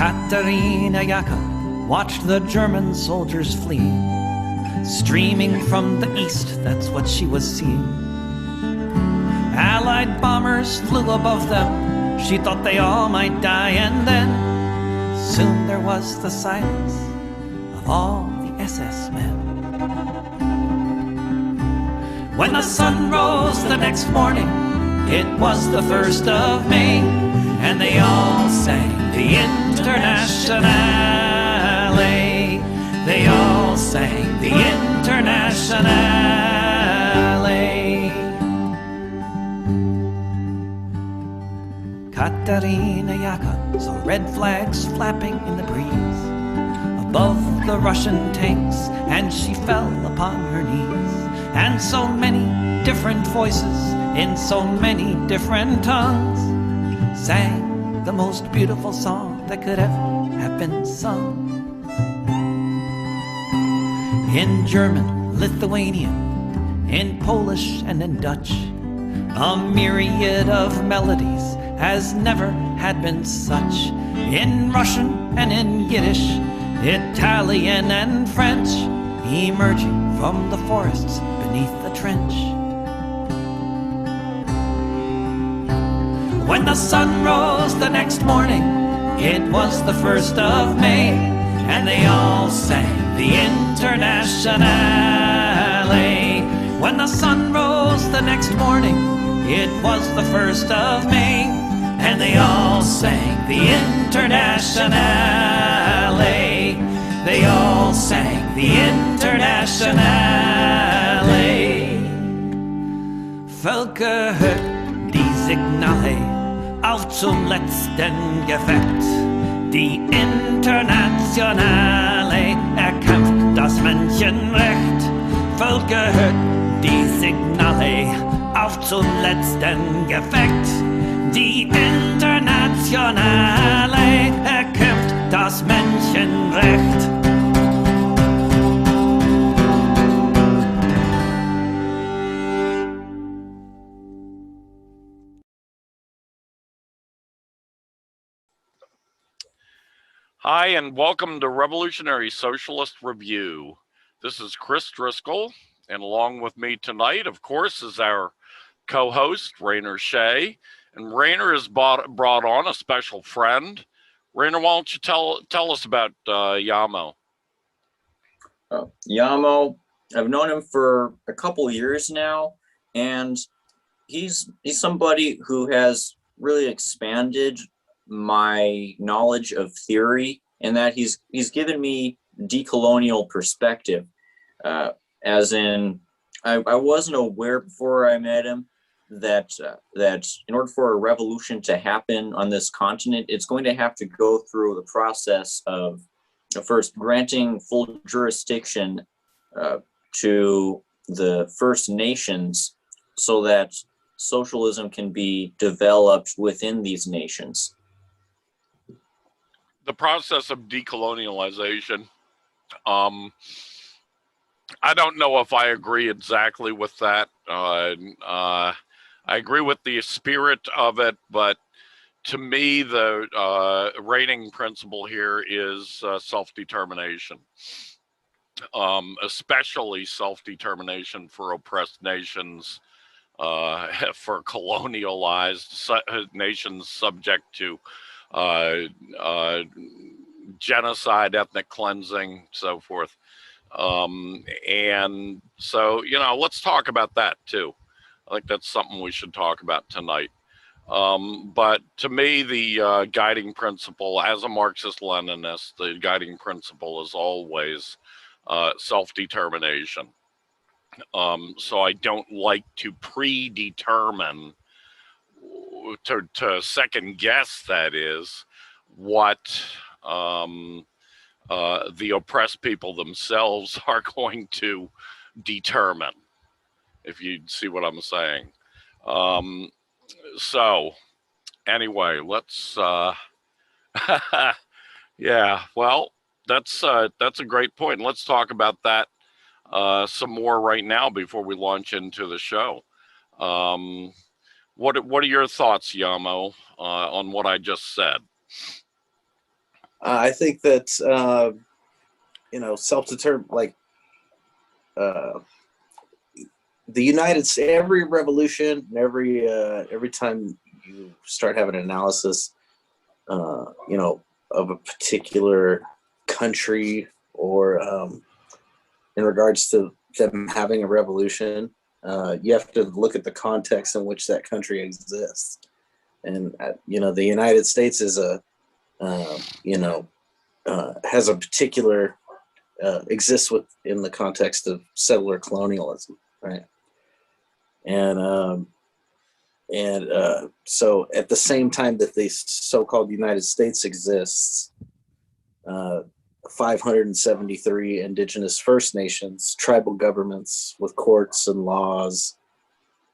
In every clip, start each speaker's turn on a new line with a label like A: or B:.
A: Katerina Jaka watched the German soldiers flee. Streaming from the east, that's what she was seeing. Allied bombers flew above them. She thought they all might die, and then soon there was the silence of all the SS men. When the sun rose the next morning, it was the 1st of May, and they all sang the Internationale. They all sang the Internationale. Katerina Jaka saw red flags flapping in the breeze above the Russian tanks, and she fell upon her knees. And so many different voices in so many different tongues sang the most beautiful song that could ever have been sung. In German, Lithuanian, in Polish and in Dutch, a myriad of melodies has never had been such. In Russian and in Yiddish, Italian and French, emerging from the forests beneath the trench. When the sun rose the next morning, it was the 1st of May, and they all sang the Internationale. When the sun rose the next morning, it was the 1st of May, and they all sang the Internationale. They all sang the Internationale. Völker hört die Signale auf zum letzten Gefecht. Die Internationale erkämpft das Menschenrecht. Völker hört die Signale auf zum letzten Gefecht. Die Internationale erkämpft das Menschenrecht.
B: Hi, and welcome to Revolutionary Socialist Review. This is Chris Driscoll, and along with me tonight, of course, is our co-host, Rainer Shea. And Rainer has brought on a special friend. Rainer, why don't you tell us about Yamo?
C: Yamo, I've known him for a couple years now, and he's somebody who has really expanded my knowledge of theory, and that he's given me decolonial perspective. As in, I wasn't aware before I met him that in order for a revolution to happen on this continent, it's going to have to go through the process of first granting full jurisdiction to the First Nations so that socialism can be developed within these nations.
B: The process of decolonialization, I don't know if I agree exactly with that. I agree with the spirit of it, but to me, the reigning principle here is self-determination, especially self-determination for oppressed nations, for colonialized nations subject to genocide, ethnic cleansing, so forth. And so, let's talk about that too. I think that's something we should talk about tonight. But to me, the guiding principle, as a Marxist-Leninist, the guiding principle is always self-determination. So I don't like to predetermine, to second guess, that is, what the oppressed people themselves are going to determine, if you see what I'm saying. So anyway, let's yeah, well, that's a great point. Let's talk about that some more right now before we launch into the show. What are your thoughts, Yamo, on what I just said?
D: I think that self-determined, like the United States, every revolution, every time you start having an analysis, of a particular country, or in regards to them having a revolution, you have to look at the context in which that country exists. And the United States is has a particular exists within the context of settler colonialism, right? And so at the same time that the so-called United States exists, 573 indigenous First Nations tribal governments with courts and laws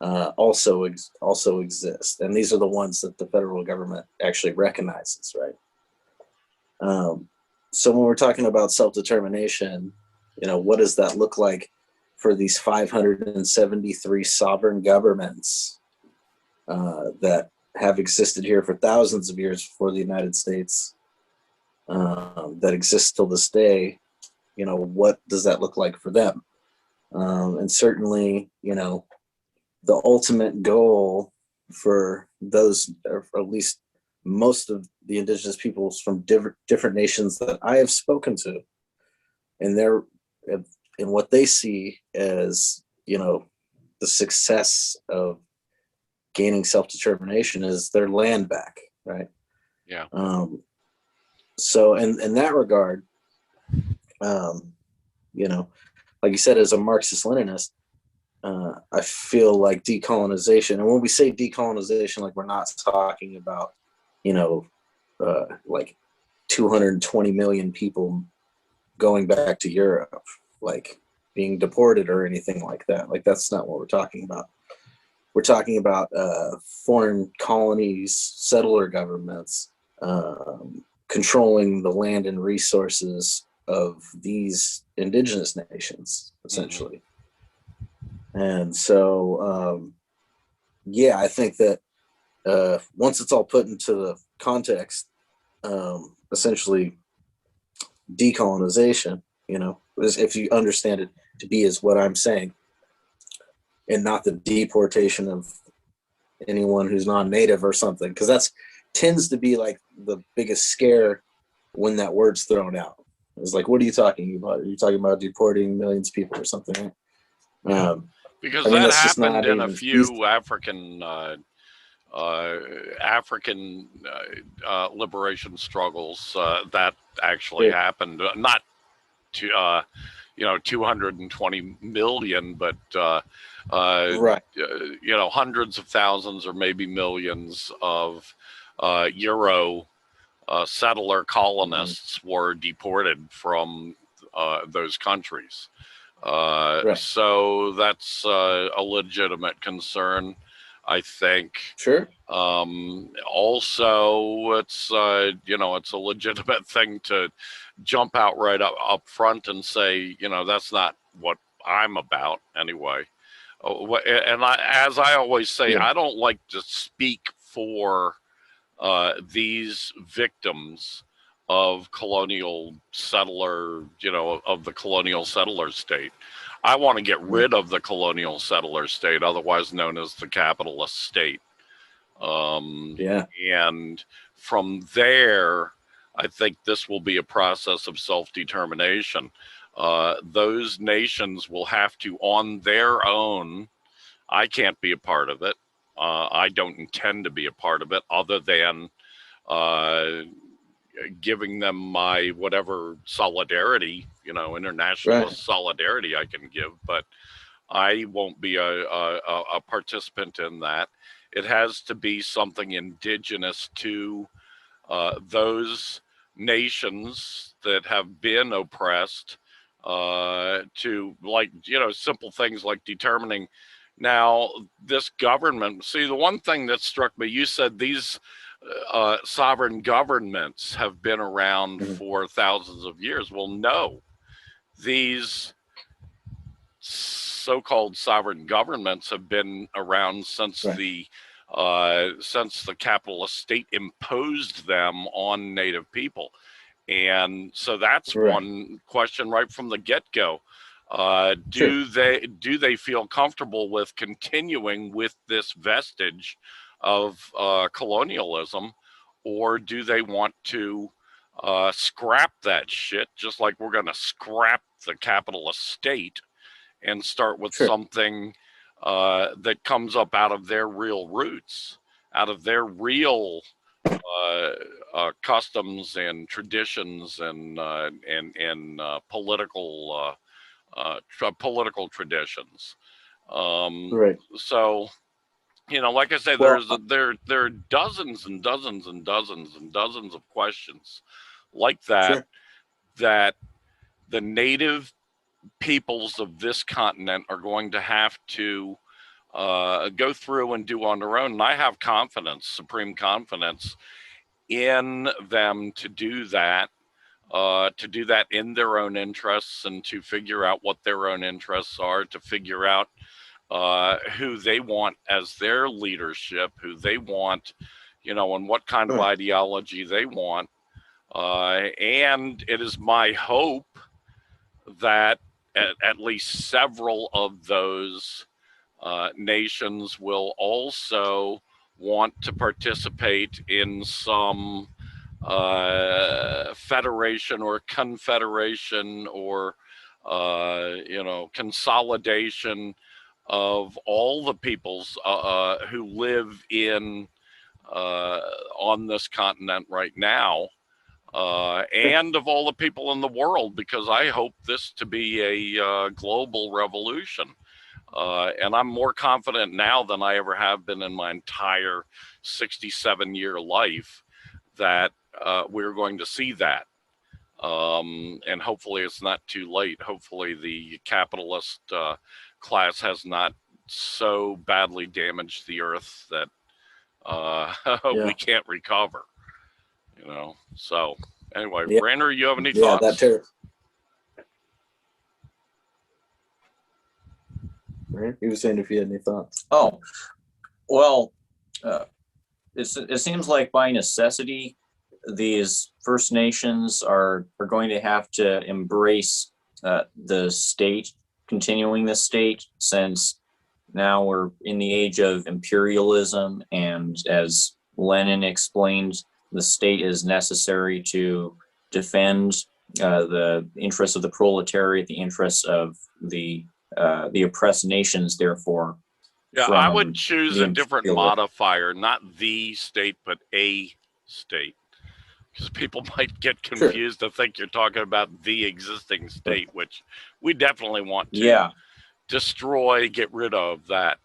D: also exist, and these are the ones that the federal government actually recognizes, right? So when we're talking about self-determination, what does that look like for these 573 sovereign governments that have existed here for thousands of years before the United States, that exist till this day? What does that look like for them? And certainly, the ultimate goal for those, or at least most of the indigenous peoples from different nations that I have spoken to, and what they see as, the success of gaining self-determination is their land back, right?
B: Yeah.
D: So in that regard, like you said, as a Marxist-Leninist, I feel like decolonization, and when we say decolonization, like, we're not talking about, like 220 million people going back to Europe, like being deported or anything like that. Like, that's not what we're talking about. We're talking about foreign colonies, settler governments, controlling the land and resources of these indigenous nations, essentially. Mm-hmm. And so, I think that once it's all put into the context, essentially decolonization, if you understand it to be as what I'm saying, and not the deportation of anyone who's non-native or something, because that's tends to be like the biggest scare when that word's thrown out. It's like, what are you talking about? Are you talking about deporting millions of people or something?
B: Because that happened in a few African liberation struggles. That actually happened. Not to 220 million, but
D: right.
B: Hundreds of thousands or maybe millions of Euro settler colonists were deported from those countries. Right. So that's a legitimate concern, I think.
D: Sure.
B: Also, it's it's a legitimate thing to jump out right up front and say, that's not what I'm about anyway. And as I always say, I don't like to speak for these victims of colonial settler, of the colonial settler state. I want to get rid of the colonial settler state, otherwise known as the capitalist state. And from there, I think this will be a process of self-determination. Those nations will have to, on their own, I can't be a part of it. I don't intend to be a part of it, other than giving them my whatever solidarity, internationalist solidarity I can give, but I won't be a participant in that. It has to be something indigenous to those nations that have been oppressed, to, like, simple things like determining. Now, this government, see, the one thing that struck me, you said these sovereign governments have been around for thousands of years. Well, no, these so-called sovereign governments have been around since the capitalist state imposed them on native people. And so that's
D: Right.
B: one question right from the get-go.
D: Sure.
B: Do they feel comfortable with continuing with this vestige of colonialism, or do they want to scrap that shit, just like we're going to scrap the capitalist state and start with
D: Sure.
B: something that comes up out of their real roots, out of their real customs and traditions and political traditions.
D: Right.
B: So, you know, like I said,
D: Well,
B: there are dozens and dozens and dozens and dozens of questions like that
D: sure.
B: that the native peoples of this continent are going to have to go through and do on their own. And I have confidence, supreme confidence, in them to do that in their own interests, and to figure out what their own interests are, to figure out who they want as their leadership, who they want, you know, and what kind of ideology they want. And it is my hope that at least several of those nations will also want to participate in some federation or confederation or you know, consolidation of all the peoples who live in on this continent right now, and of all the people in the world, because I hope this to be a global revolution. And I'm more confident now than I ever have been in my entire 67-year life that we're going to see that. And hopefully it's not too late. Hopefully the capitalist class has not so badly damaged the earth that we can't recover. You know, so anyway, Rainer, you have any thoughts?
D: Yeah, that too. Right. He was saying if you had any thoughts.
C: Oh, well, it seems like by necessity, these First Nations are going to have to embrace the state, continuing the state, since now we're in the age of imperialism, and as Lenin explained, the state is necessary to defend the interests of the proletariat, the interests of the oppressed nations, therefore.
B: Yeah, I would choose a different modifier, not the state, but a state, because people might get confused to think you're talking about the existing state, which we definitely want to destroy, get rid of that.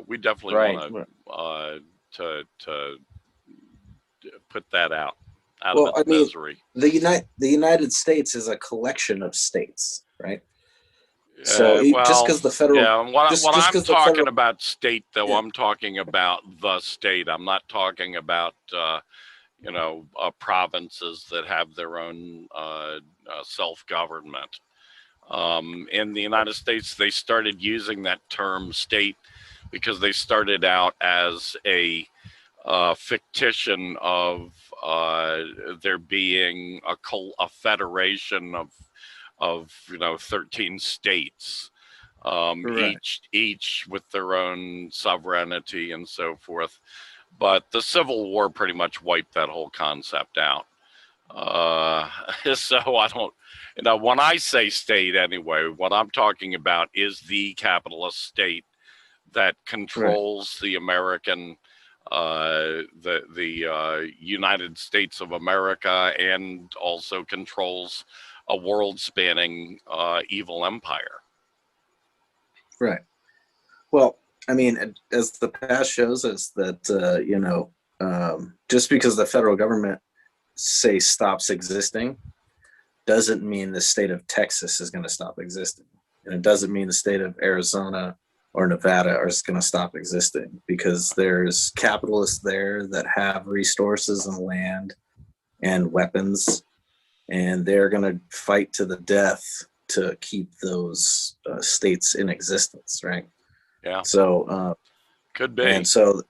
B: We definitely want to put that out of its misery.
D: The United States is a collection of states, right? So just because the federal,
B: when I'm talking about state, though, I'm talking about the state. I'm not talking about you know, provinces that have their own self-government. In the United States, they started using that term state because they started out as a fictition of there being a federation of you know, 13 states, each with their own sovereignty and so forth. But the Civil War pretty much wiped that whole concept out. So I don't, you know, when I say state anyway, what I'm talking about is the capitalist state that controls the American, the United States of America, and also controls a world-spanning evil empire.
D: Right. Well, I mean, as the past shows us that, you know, just because the federal government, say, stops existing, doesn't mean the state of Texas is going to stop existing. And it doesn't mean the state of Arizona or Nevada are going to stop existing, because there's capitalists there that have resources and land and weapons, and they're going to fight to the death to keep those states in existence, right?
B: Yeah.
D: So
B: could be.
D: And so,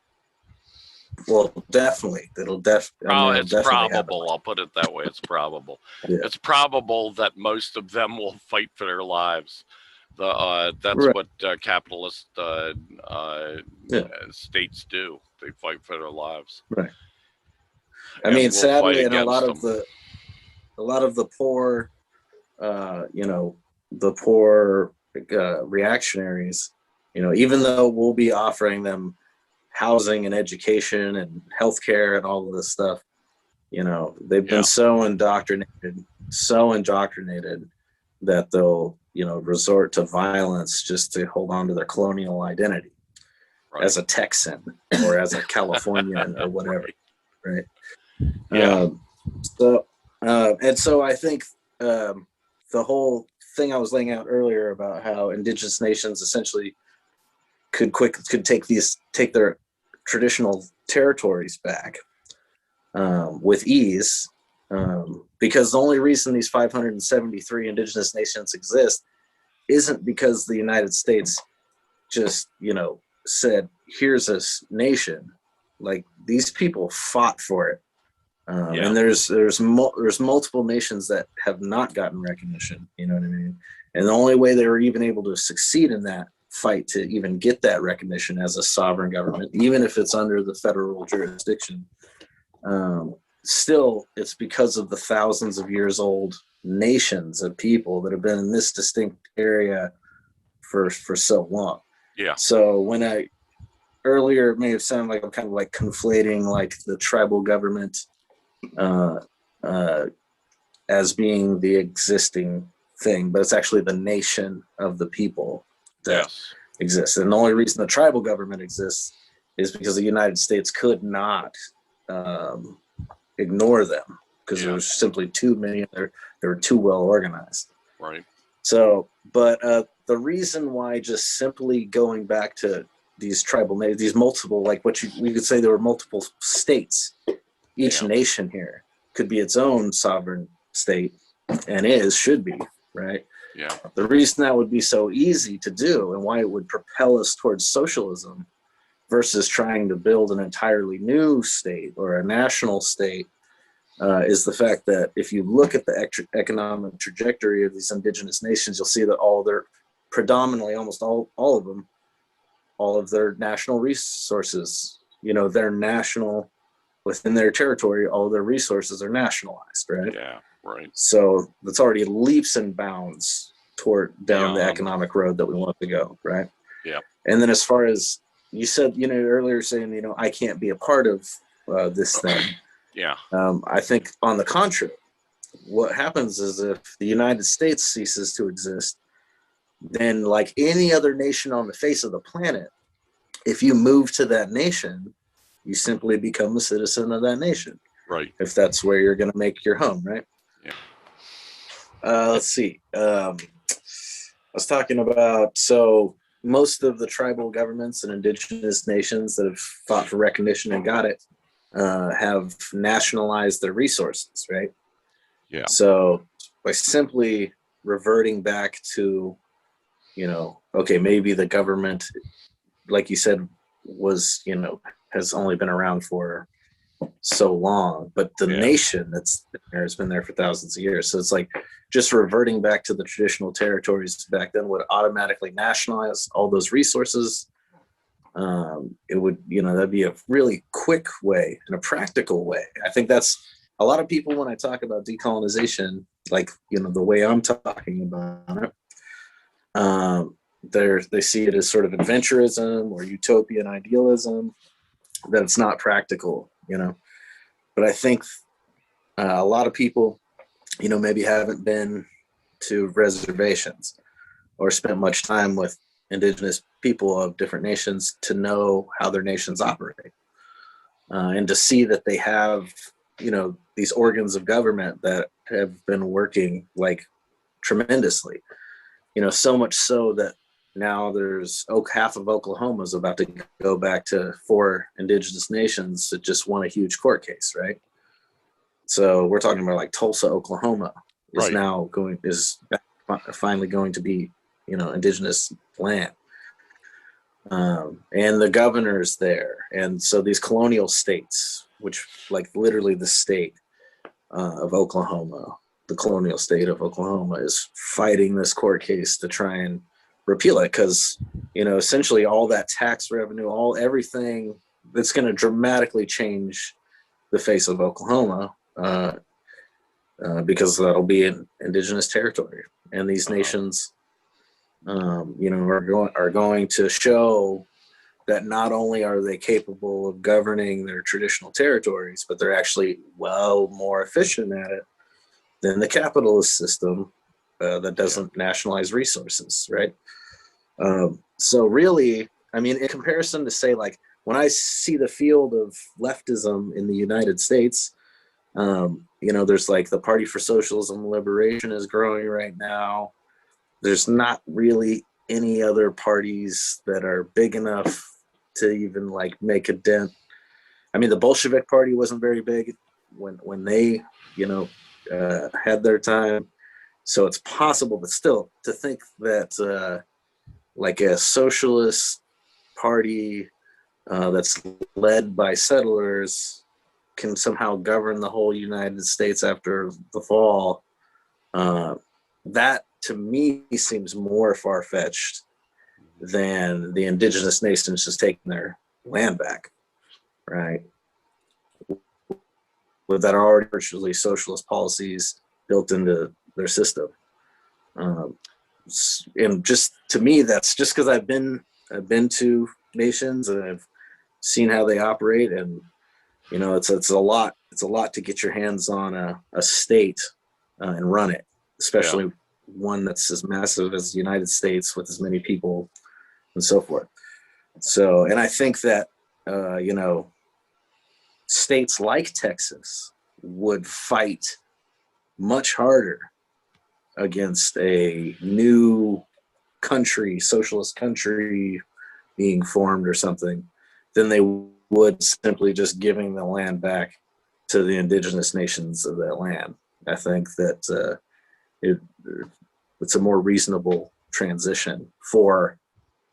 D: Well, definitely.
B: It's probable. I'll put it that way. It's probable.
D: Yeah.
B: It's probable that most of them will fight for their lives. That's
D: Right.
B: what capitalist states do. They fight for their lives.
D: Right. I
B: And
D: mean,
B: we'll
D: sadly,
B: fight
D: and a lot
B: against them.
D: of the poor, the poor reactionaries, even though we'll be offering them housing and education and healthcare and all of this stuff, they've been so indoctrinated that they'll, resort to violence just to hold on to their colonial identity as a Texan or as a Californian or whatever. Right.
B: Yeah.
D: So I think the whole thing I was laying out earlier about how indigenous nations essentially could take their traditional territories back with ease, because the only reason these 573 indigenous nations exist isn't because the United States just said, here's a nation. Like, these people fought for it. And there's multiple nations that have not gotten recognition, you know what I mean? And the only way they were even able to succeed in that fight to even get that recognition as a sovereign government, even if it's under the federal jurisdiction, still it's because of the thousands of years old nations of people that have been in this distinct area for so long.
B: Yeah.
D: So when I earlier, it may have sounded like I'm kind of like conflating like the tribal government as being the existing thing, but it's actually the nation of the people that exists. And the only reason the tribal government exists is because the United States could not ignore them, because there was simply too many. They were too well organized.
B: Right.
D: So, but the reason why just simply going back to these tribal nations, these multiple, like we could say there were multiple states. Each nation here could be its own sovereign state, and should be, right?
B: Yeah.
D: The reason that would be so easy to do, and why it would propel us towards socialism versus trying to build an entirely new state or a national state, is the fact that if you look at the economic trajectory of these indigenous nations, you'll see that almost all of them, all of their national resources, they're national within their territory, all of their resources are nationalized, right?
B: Yeah, right.
D: So that's already leaps and bounds down the economic road that we want to go, right?
B: Yeah.
D: And then as far as you said, earlier saying, I can't be a part of this thing.
B: Yeah.
D: I think on the contrary, what happens is if the United States ceases to exist, then like any other nation on the face of the planet, if you move to that nation, you simply become a citizen of that nation.
B: Right.
D: If that's where you're going to make your home, right?
B: Yeah.
D: Let's see. I was talking about, so most of the tribal governments and indigenous nations that have fought for recognition and got it have nationalized their resources, right?
B: Yeah.
D: So by simply reverting back to, okay, maybe the government, like you said, was, has only been around for so long, but the nation that's been there has been there for thousands of years. So it's like just reverting back to the traditional territories back then would automatically nationalize all those resources. It would, that'd be a really quick way and a practical way. I think that's a lot of people, when I talk about decolonization, like, the way I'm talking about it, they see it as sort of adventurism or utopian idealism, that it's not practical, But I think a lot of people, maybe haven't been to reservations or spent much time with indigenous people of different nations to know how their nations operate, and to see that they have, these organs of government that have been working like tremendously, so much so that now there's half of Oklahoma is about to go back to 4 indigenous nations that just won a huge court case, right? So we're talking about like Tulsa, Oklahoma is finally going to be, indigenous land. and the governor's there. And so these colonial states, which like literally the state of Oklahoma, the colonial state of Oklahoma, is fighting this court case to try and repeal it, because essentially all that tax revenue, everything that's going to dramatically change the face of Oklahoma, because that'll be an indigenous territory, and these nations are going to show that not only are they capable of governing their traditional territories, but they're actually more efficient at it than the capitalist system that doesn't nationalize resources, right? So really, I mean, in comparison to, say, like, when I see the field of leftism in the United States, there's like the Party for Socialism and Liberation is growing right now. There's not really any other parties that are big enough to even like make a dent. I mean, the Bolshevik Party wasn't very big when they, had their time. So it's possible, but still, to think that like a socialist party that's led by settlers can somehow govern the whole United States after the fall, that to me seems more far-fetched than the indigenous nations just taking their land back, right? With that already virtually socialist policies built into their system. And just to me, that's just because I've been to nations and I've seen how they operate, and it's a lot to get your hands on a state and run it, especially one that's as massive as the United States with as many people and so forth. So, and I think that states like Texas would fight much harder against a new country, socialist country being formed or something, than they would simply just giving the land back to the indigenous nations of that land. I think that it's a more reasonable transition for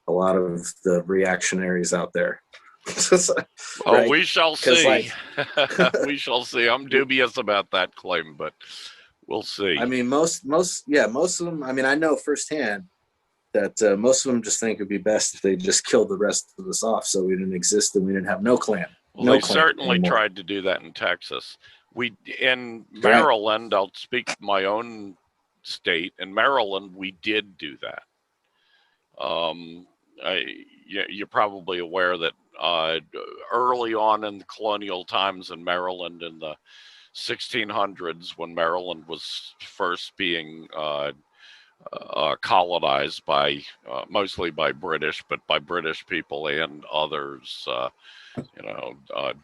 D: a lot of the reactionaries out there.
B: Right? We shall see. We shall see. I'm dubious about that claim, but we'll see.
D: I mean, most of them. I mean, I know firsthand that most of them just think it'd be best if they just killed the rest of us off, so we didn't exist and we didn't have no clan.
B: Well, they certainly tried to do that in Texas. In Maryland, I'll speak my own state. In Maryland, we did do that. You're probably aware that early on in the colonial times in Maryland, in the 1600s, when Maryland was first being colonized by mostly by British, but by British people and others,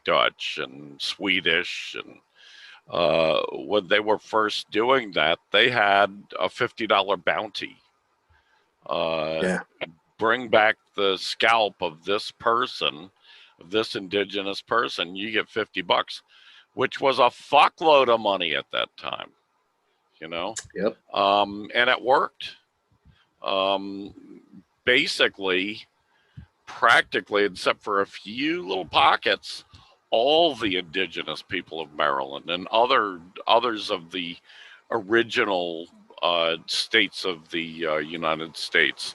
B: Dutch and Swedish, and when they were first doing that, they had a $50 bounty. Bring back the scalp of this person, of this indigenous person, you get $50, which was a fuckload of money at that time.
D: Yep.
B: And it worked. Basically, practically, except for a few little pockets, all the indigenous people of Maryland and others of the original states of the United States,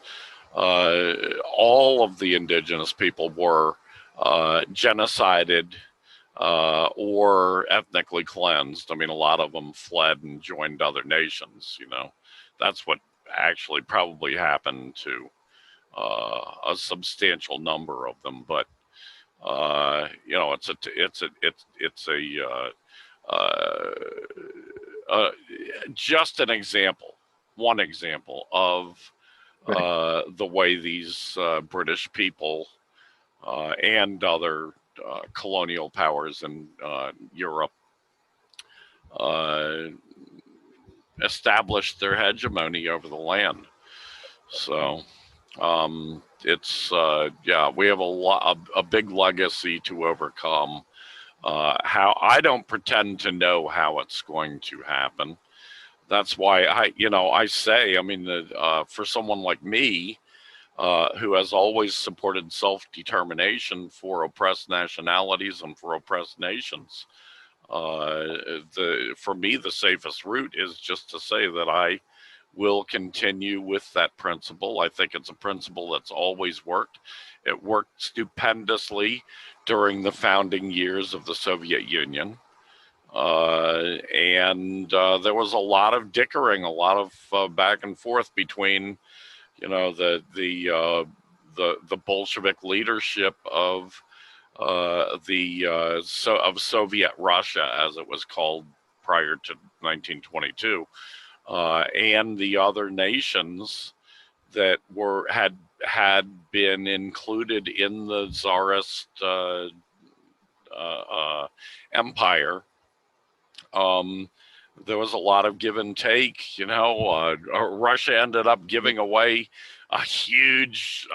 B: all of the indigenous people were genocided or ethnically cleansed. I mean, a lot of them fled and joined other nations. That's what actually probably happened to a substantial number of them. But just an example, one example of the way these British people and other colonial powers in Europe established their hegemony over the land. So we have a big legacy to overcome. How I don't pretend to know how it's going to happen. That's why I say, I mean, for someone like me, who has always supported self-determination for oppressed nationalities and for oppressed nations. For me, the safest route is just to say that I will continue with that principle. I think it's a principle that's always worked. It worked stupendously during the founding years of the Soviet Union. And there was a lot of dickering, a lot of back and forth between, you know, the Bolshevik leadership of Soviet Russia, as it was called prior to 1922, and the other nations that had been included in the Tsarist empire. There was a lot of give and take. You know, Russia ended up giving away a huge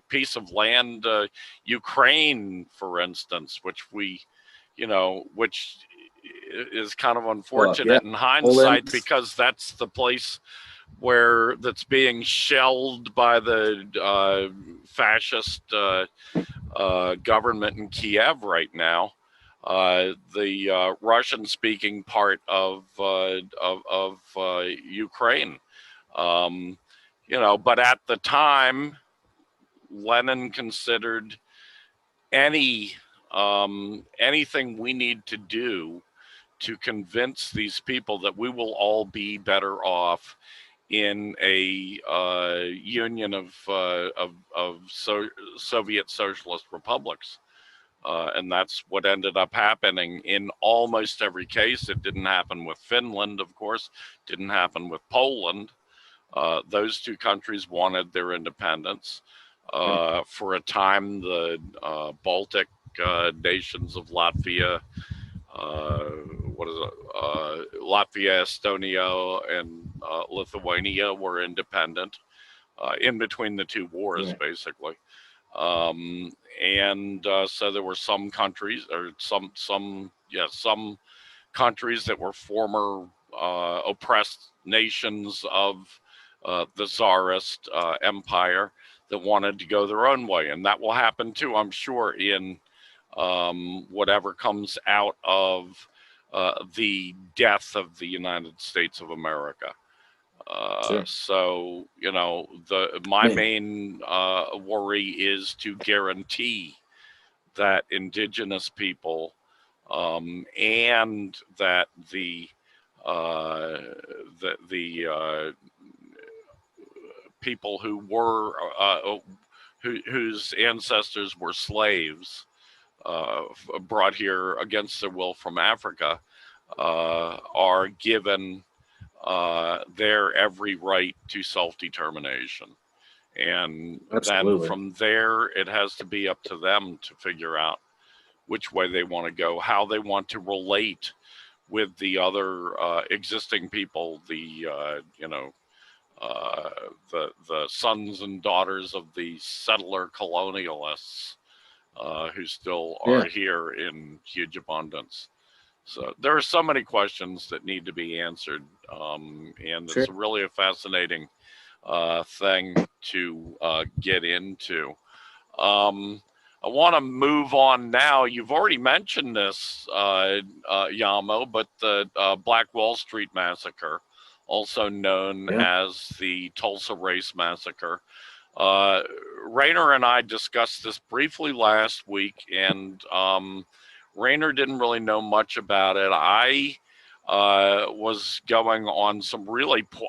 B: piece of land, Ukraine, for instance, which is kind of unfortunate in hindsight, because that's the place that's being shelled by the fascist government in Kiev right now. The Russian-speaking part of Ukraine, you know. But at the time, Lenin considered anything we need to do to convince these people that we will all be better off in a union of Soviet socialist republics. And that's what ended up happening in almost every case. It didn't happen with Finland, of course, didn't happen with Poland. Those two countries wanted their independence. For a time, the Baltic nations of Latvia, Latvia, Estonia, and Lithuania were independent in between the two wars, basically. So there were some countries, or some countries that were former oppressed nations of the Tsarist empire that wanted to go their own way, and that will happen too, I'm sure, in whatever comes out of the death of the United States of America. So, you know, my main worry is to guarantee that indigenous people and that the people who were whose ancestors were slaves, brought here against their will from Africa, are given their every right to self-determination. And then from there, it has to be up to them to figure out which way they want to go, how they want to relate with the other existing people, the sons and daughters of the settler colonialists who still are here in huge abundance. So there are so many questions that need to be answered, and it's really a fascinating thing to get into. I want to move on now. You've already mentioned this, Yamo, but the Black Wall Street Massacre, also known as the Tulsa Race Massacre. Rainer and I discussed this briefly last week, and Rainer didn't really know much about it. I was going on some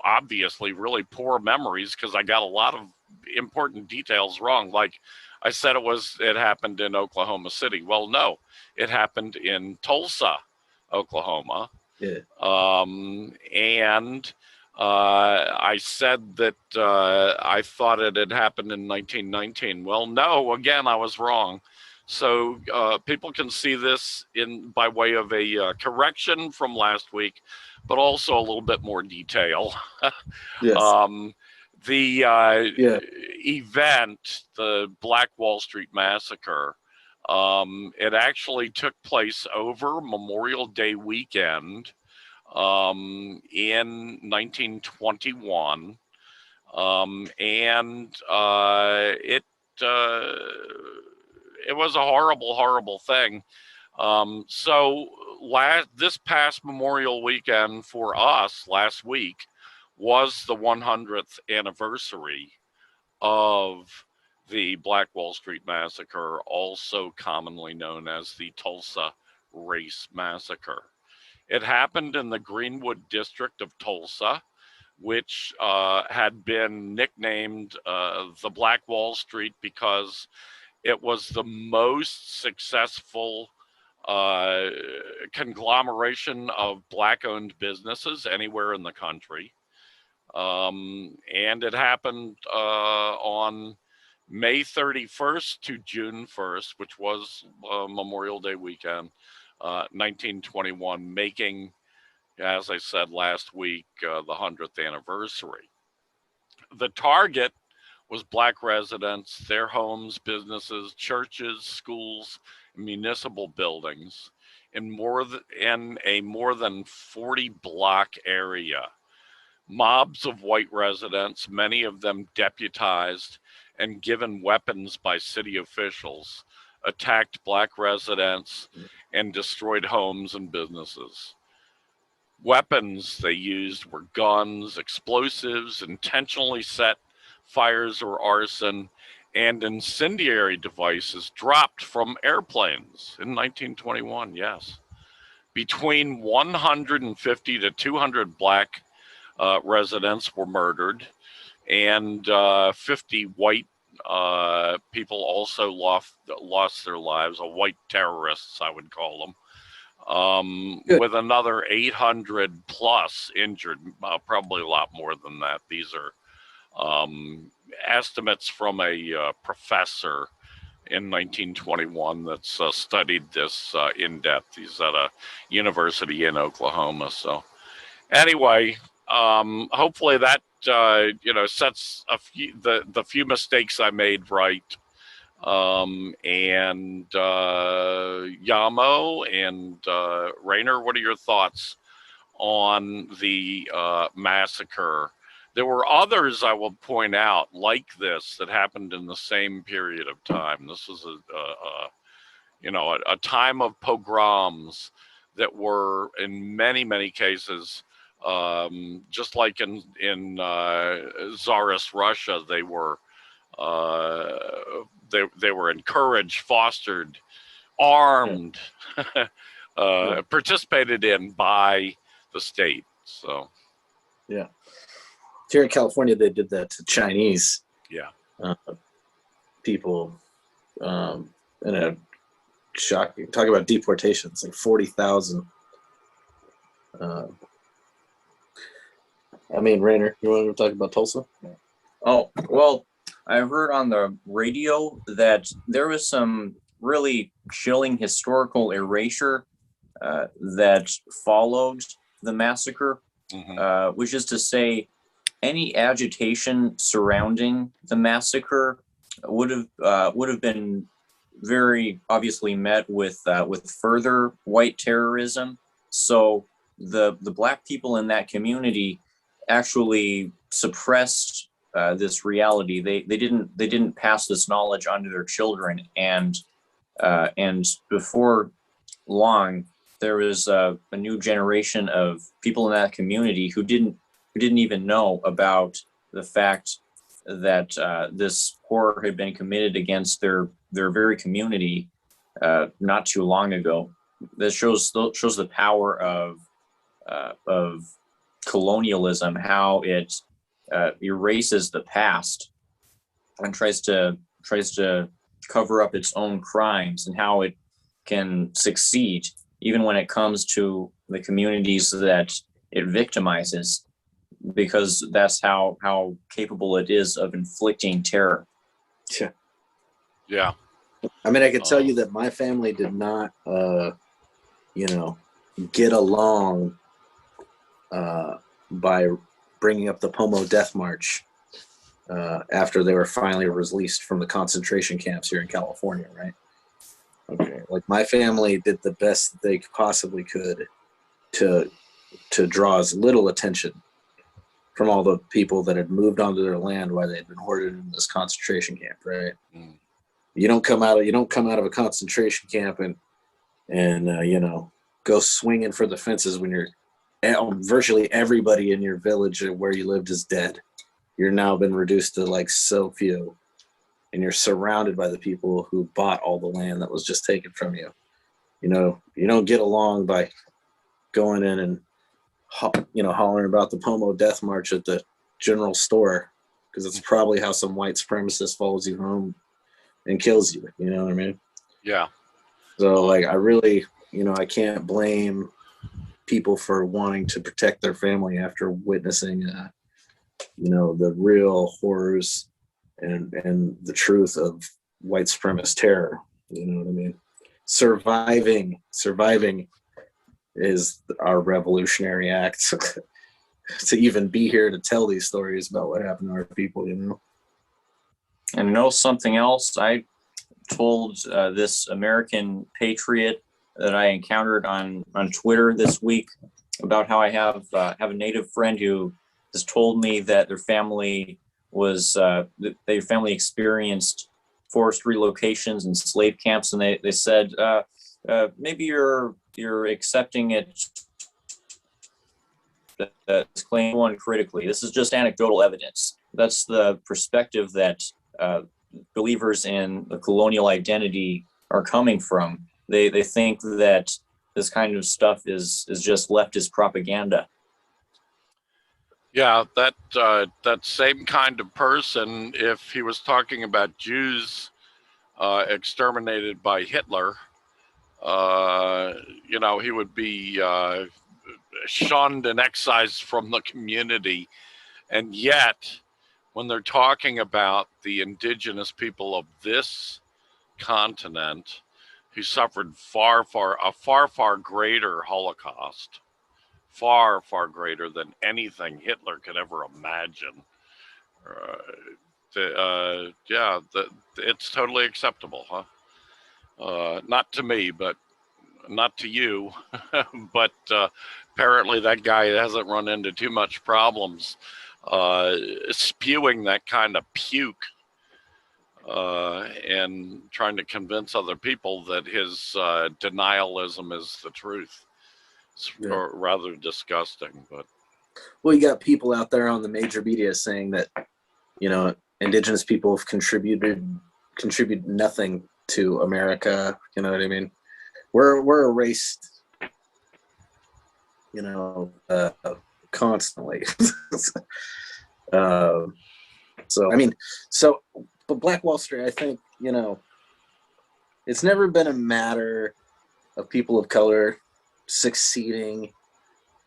B: obviously really poor memories, because I got a lot of important details wrong. Like I said, it happened in Oklahoma City. Well, no, it happened in Tulsa, Oklahoma. And I said that I thought it had happened in 1919. Well, no, again, I was wrong. So people can see this by way of a correction from last week, but also a little bit more detail. The event, the Black Wall Street Massacre, it actually took place over Memorial Day weekend in 1921. It was a horrible, horrible thing. This past Memorial Weekend for us last week was the 100th anniversary of the Black Wall Street Massacre, also commonly known as the Tulsa Race Massacre. It happened in the Greenwood district of Tulsa, which had been nicknamed the Black Wall Street because it was the most successful conglomeration of Black-owned businesses anywhere in the country. And it happened on May 31st to June 1st, which was Memorial Day weekend, 1921, making, as I said last week, the 100th anniversary. The target was Black residents, their homes, businesses, churches, schools, municipal buildings in a more than 40 block area. Mobs of white residents, many of them deputized and given weapons by city officials, attacked Black residents and destroyed homes and businesses. Weapons they used were guns, explosives, intentionally set fires or arson, and incendiary devices dropped from airplanes in 1921, yes. Between 150 to 200 Black residents were murdered, and 50 white people also lost their lives, white terrorists, I would call them, with another 800 plus injured, probably a lot more than that. These are estimates from a professor in 1921 that's studied this in depth. He's at a university in Oklahoma. So anyway, hopefully that sets the few mistakes I made right. And Yamo and Rainer, what are your thoughts on the massacre? There were others I will point out like this that happened in the same period of time. This was a time of pogroms that were in many cases, just like in Tsarist Russia, they were encouraged, fostered, armed, participated in by the state. So
D: yeah. Here in California, they did that to Chinese people in a shocking, talk about deportations, like 40,000. Rainer, you want to talk about Tulsa?
C: Oh, well, I heard on the radio that there was some really chilling historical erasure that followed the massacre, which is to say, any agitation surrounding the massacre would have been very obviously met with further white terrorism. So the Black people in that community actually suppressed this reality. They didn't pass this knowledge on to their children, and before long there was a new generation of people in that community who didn't even know about the fact that this horror had been committed against their very community not too long ago. That shows the power of colonialism, how it erases the past and tries to cover up its own crimes, and how it can succeed even when it comes to the communities that it victimizes, because that's how capable it is of inflicting terror.
B: Yeah.
D: I could tell you that my family did not, get along by bringing up the Pomo Death March after they were finally released from the concentration camps here in California, right? Okay. Like, my family did the best they possibly could to draw as little attention from all the people that had moved onto their land while they had been hoarded in this concentration camp, right?
B: Mm.
D: You don't come out of a concentration camp and go swinging for the fences when you're virtually everybody in your village where you lived is dead. You're now been reduced to like so few, and you're surrounded by the people who bought all the land that was just taken from you. You don't get along by going in and hollering about the Pomo Death March at the general store, because it's probably how some white supremacist follows you home and kills you. You know what I mean?
B: Yeah.
D: So like, I really, I can't blame people for wanting to protect their family after witnessing, the real horrors and the truth of white supremacist terror. You know what I mean? Surviving is our revolutionary act. To even be here to tell these stories about what happened to our people,
C: And know something else? I told this American patriot that I encountered on Twitter this week about how I have a Native friend who has told me that their family experienced forced relocations and slave camps, and they said maybe you're accepting it. That's claim one critically. This is just anecdotal evidence. That's the perspective that believers in the colonial identity are coming from. They think that this kind of stuff is just leftist propaganda.
B: Yeah, that same kind of person, if he was talking about Jews exterminated by Hitler, he would be shunned and excised from the community. And yet, when they're talking about the indigenous people of this continent who suffered a far greater Holocaust, far greater than anything Hitler could ever imagine, it's totally acceptable, huh? Not to me, but not to you, but apparently that guy hasn't run into too much problems spewing that kind of puke and trying to convince other people that his denialism is the truth. It's rather disgusting. But
D: well, you got people out there on the major media saying that indigenous people have contributed nothing to America. You know what I mean? We're erased, constantly. But Black Wall Street, I think, it's never been a matter of people of color succeeding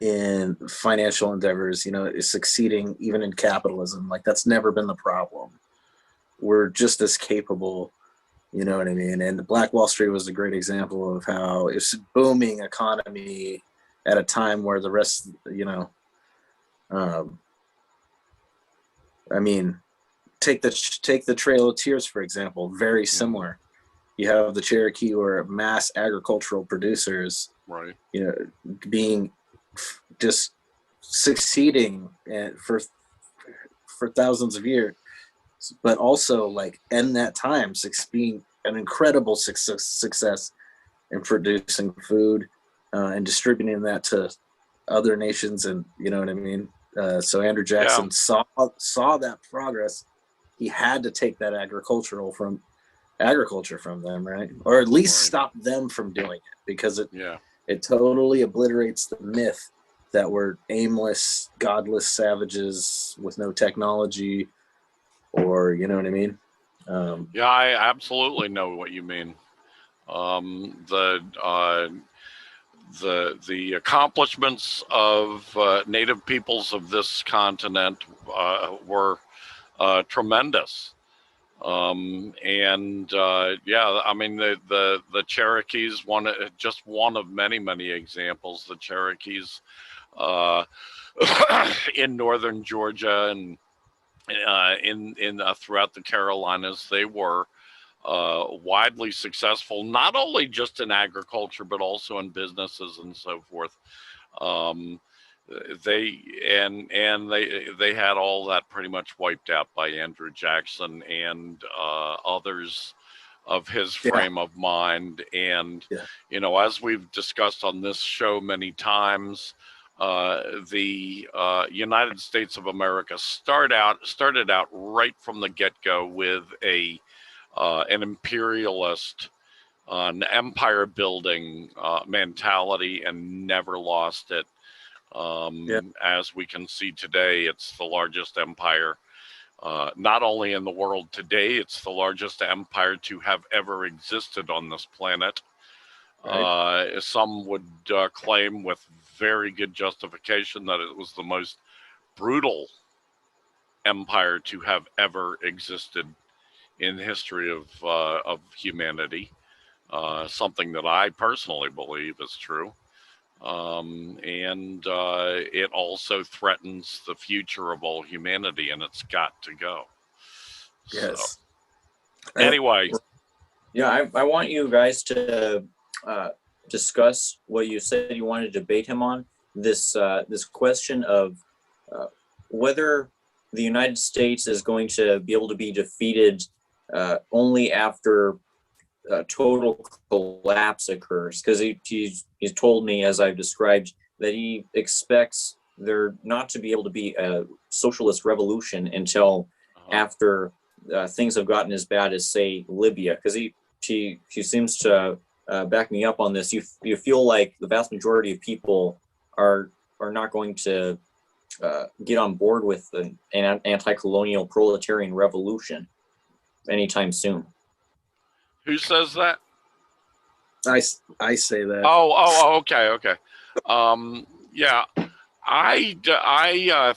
D: in financial endeavors, succeeding even in capitalism. Like, that's never been the problem. We're just as capable. You know what I mean? And the Black Wall Street was a great example of how it's a booming economy at a time where the rest, take the Trail of Tears, for example, very similar. You have the Cherokee or mass agricultural producers,
B: right,
D: being just succeeding for thousands of years. But also, like, in that time, being an incredible success in producing food and distributing that to other nations, and you know what I mean. So Andrew Jackson saw that progress. He had to take that agriculture from them, right? Or at least stop them from doing it, because it totally obliterates the myth that we're aimless, godless savages with no technology. Or, you know what I mean?
B: I absolutely know what you mean. The accomplishments of native peoples of this continent were tremendous. The Cherokees, just one of many examples. The Cherokees in northern Georgia and in throughout the Carolinas, they were widely successful, not only just in agriculture, but also in businesses and so forth. they had all that pretty much wiped out by Andrew Jackson and others of his frame of mind. And you know, as we've discussed on this show many times, the United States of America started out right from the get-go with an imperialist, an empire building mentality, and never lost it. As we can see today, it's the largest empire, not only in the world today, it's the largest empire to have ever existed on this planet. Right. Some would claim with very good justification that it was the most brutal empire to have ever existed in the history of humanity. Something that I personally believe is true. It also threatens the future of all humanity, and it's got to go.
D: Yes.
B: So, anyway.
C: Yeah, I want you guys to discuss what you said you wanted to debate him on, this question of whether the United States is going to be able to be defeated only after total collapse occurs, because he's told me, as I've described, that he expects there not to be able to be a socialist revolution until after things have gotten as bad as, say, Libya. Because he seems to back me up on this. You feel like the vast majority of people are not going to get on board with an anti-colonial proletarian revolution anytime soon.
B: Who says that?
D: I say that.
B: Oh, okay. Yeah, I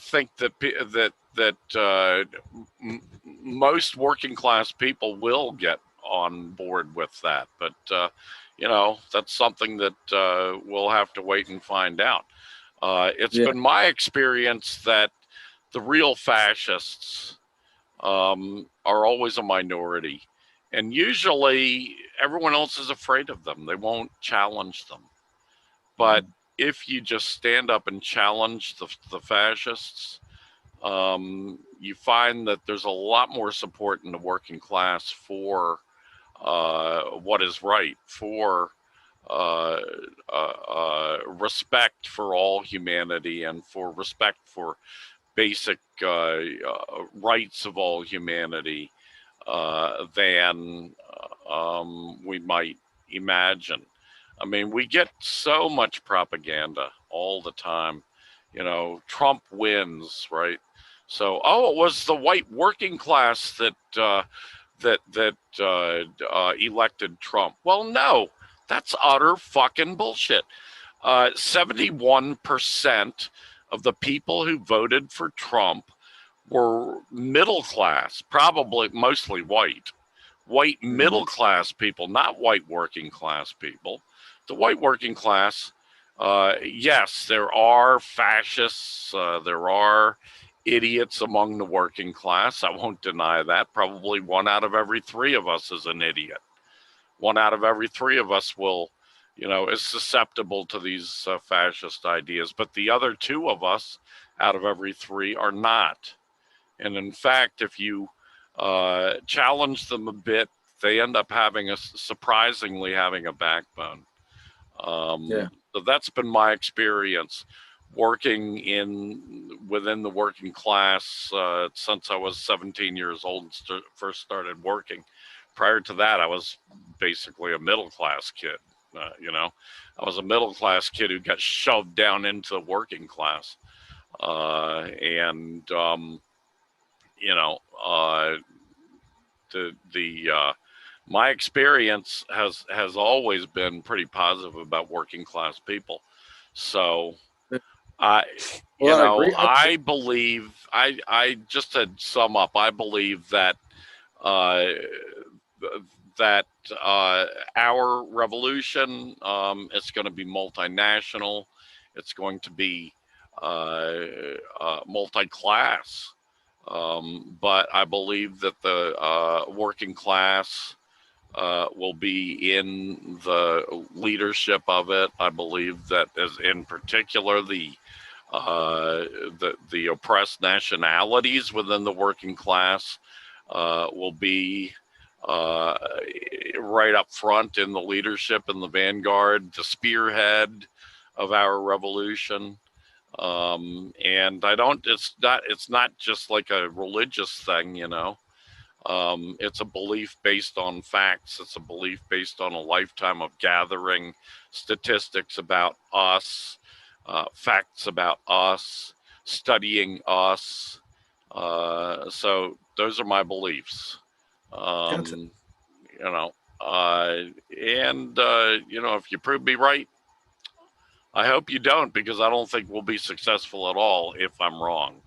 B: think that most working class people will get on board with that, but you know, that's something that we'll have to wait and find out. It's been my experience that the real fascists are always a minority. And usually everyone else is afraid of them. They won't challenge them. But if you just stand up and challenge the fascists, you find that there's a lot more support in the working class for what is right, for respect for all humanity, and for respect for basic rights of all humanity, than we might imagine. I mean, we get so much propaganda all the time. You know, Trump wins, right? So, it was the white working class that elected Trump. Well, no, that's utter fucking bullshit. 71% of the people who voted for Trump were middle class, probably mostly white middle class people, not white working class people. The white working class, yes, there are fascists, there are idiots among the working class. I won't deny that. Probably 1 out of every 3 of us is an idiot. 1 out of every 3 of us will, you know, is susceptible to these fascist ideas, but the other 2 of us out of every 3 are not. And in fact, if you challenge them a bit, they end up surprisingly having a backbone. So that's been my experience working within the working class since I was 17 years old and first started working. Prior to that, I was basically a middle class kid. You know, I was a middle class kid who got shoved down into the working class. You know, my experience has always been pretty positive about working class people. So, I believe, I just to sum up, I believe that our revolution is going to be multinational. It's going to be multi-class. But I believe that the working class will be in the leadership of it. I believe that, as in particular, the the oppressed nationalities within the working class will be right up front in the leadership, in the vanguard, the spearhead of our revolution. And it's not just like a religious thing, you know. It's a belief based on facts. It's a belief based on a lifetime of gathering statistics about us, facts about us, studying us. So those are my beliefs.
D: Gotcha.
B: You know, you know, if you prove me right, I hope you don't, because I don't think we'll be successful at all if I'm wrong.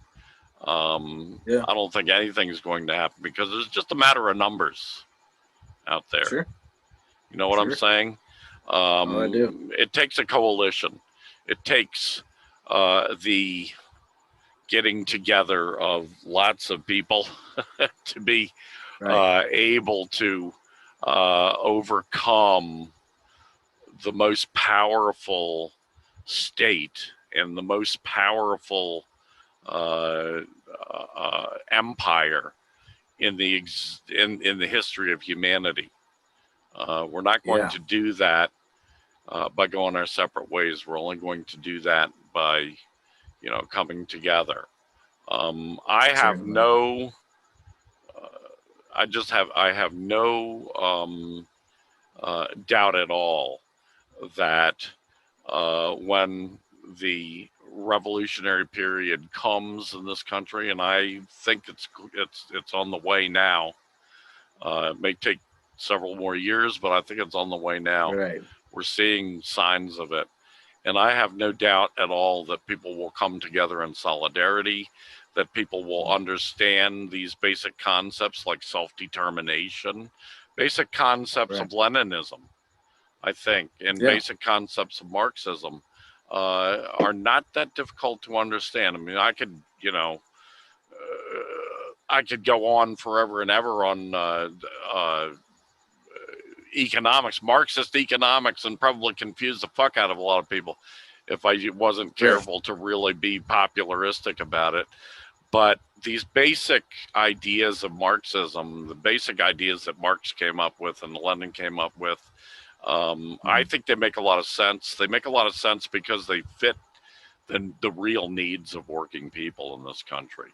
D: Yeah.
B: I don't think anything's going to happen, because it's just a matter of numbers out there.
D: Sure.
B: You know what I'm
D: Sure.
B: saying?
D: I do.
B: It takes a coalition. It takes the getting together of lots of people to be
D: Right.
B: able to overcome the most powerful state and the most powerful empire in the in the history of humanity. We're not going
D: Yeah.
B: to do that by going our separate ways. We're only going to do that by, you know, coming together. I have
D: Certainly.
B: no. I have no doubt at all that when the revolutionary period comes in this country, and I think it's on the way now. It may take several more years, but I think it's on the way now.
D: Right.
B: We're seeing signs of it, and I have no doubt at all that people will come together in solidarity, that people will understand these basic concepts like self-determination, basic concepts of Leninism, I think, and basic concepts of Marxism are not that difficult to understand. I mean, I could, you know, I could go on forever and ever on economics, Marxist economics, and probably confuse the fuck out of a lot of people if I wasn't careful to really be popularistic about it. But these basic ideas of Marxism, the basic ideas that Marx came up with and Lenin came up with, I think they make a lot of sense. They make a lot of sense because they fit the real needs of working people in this country,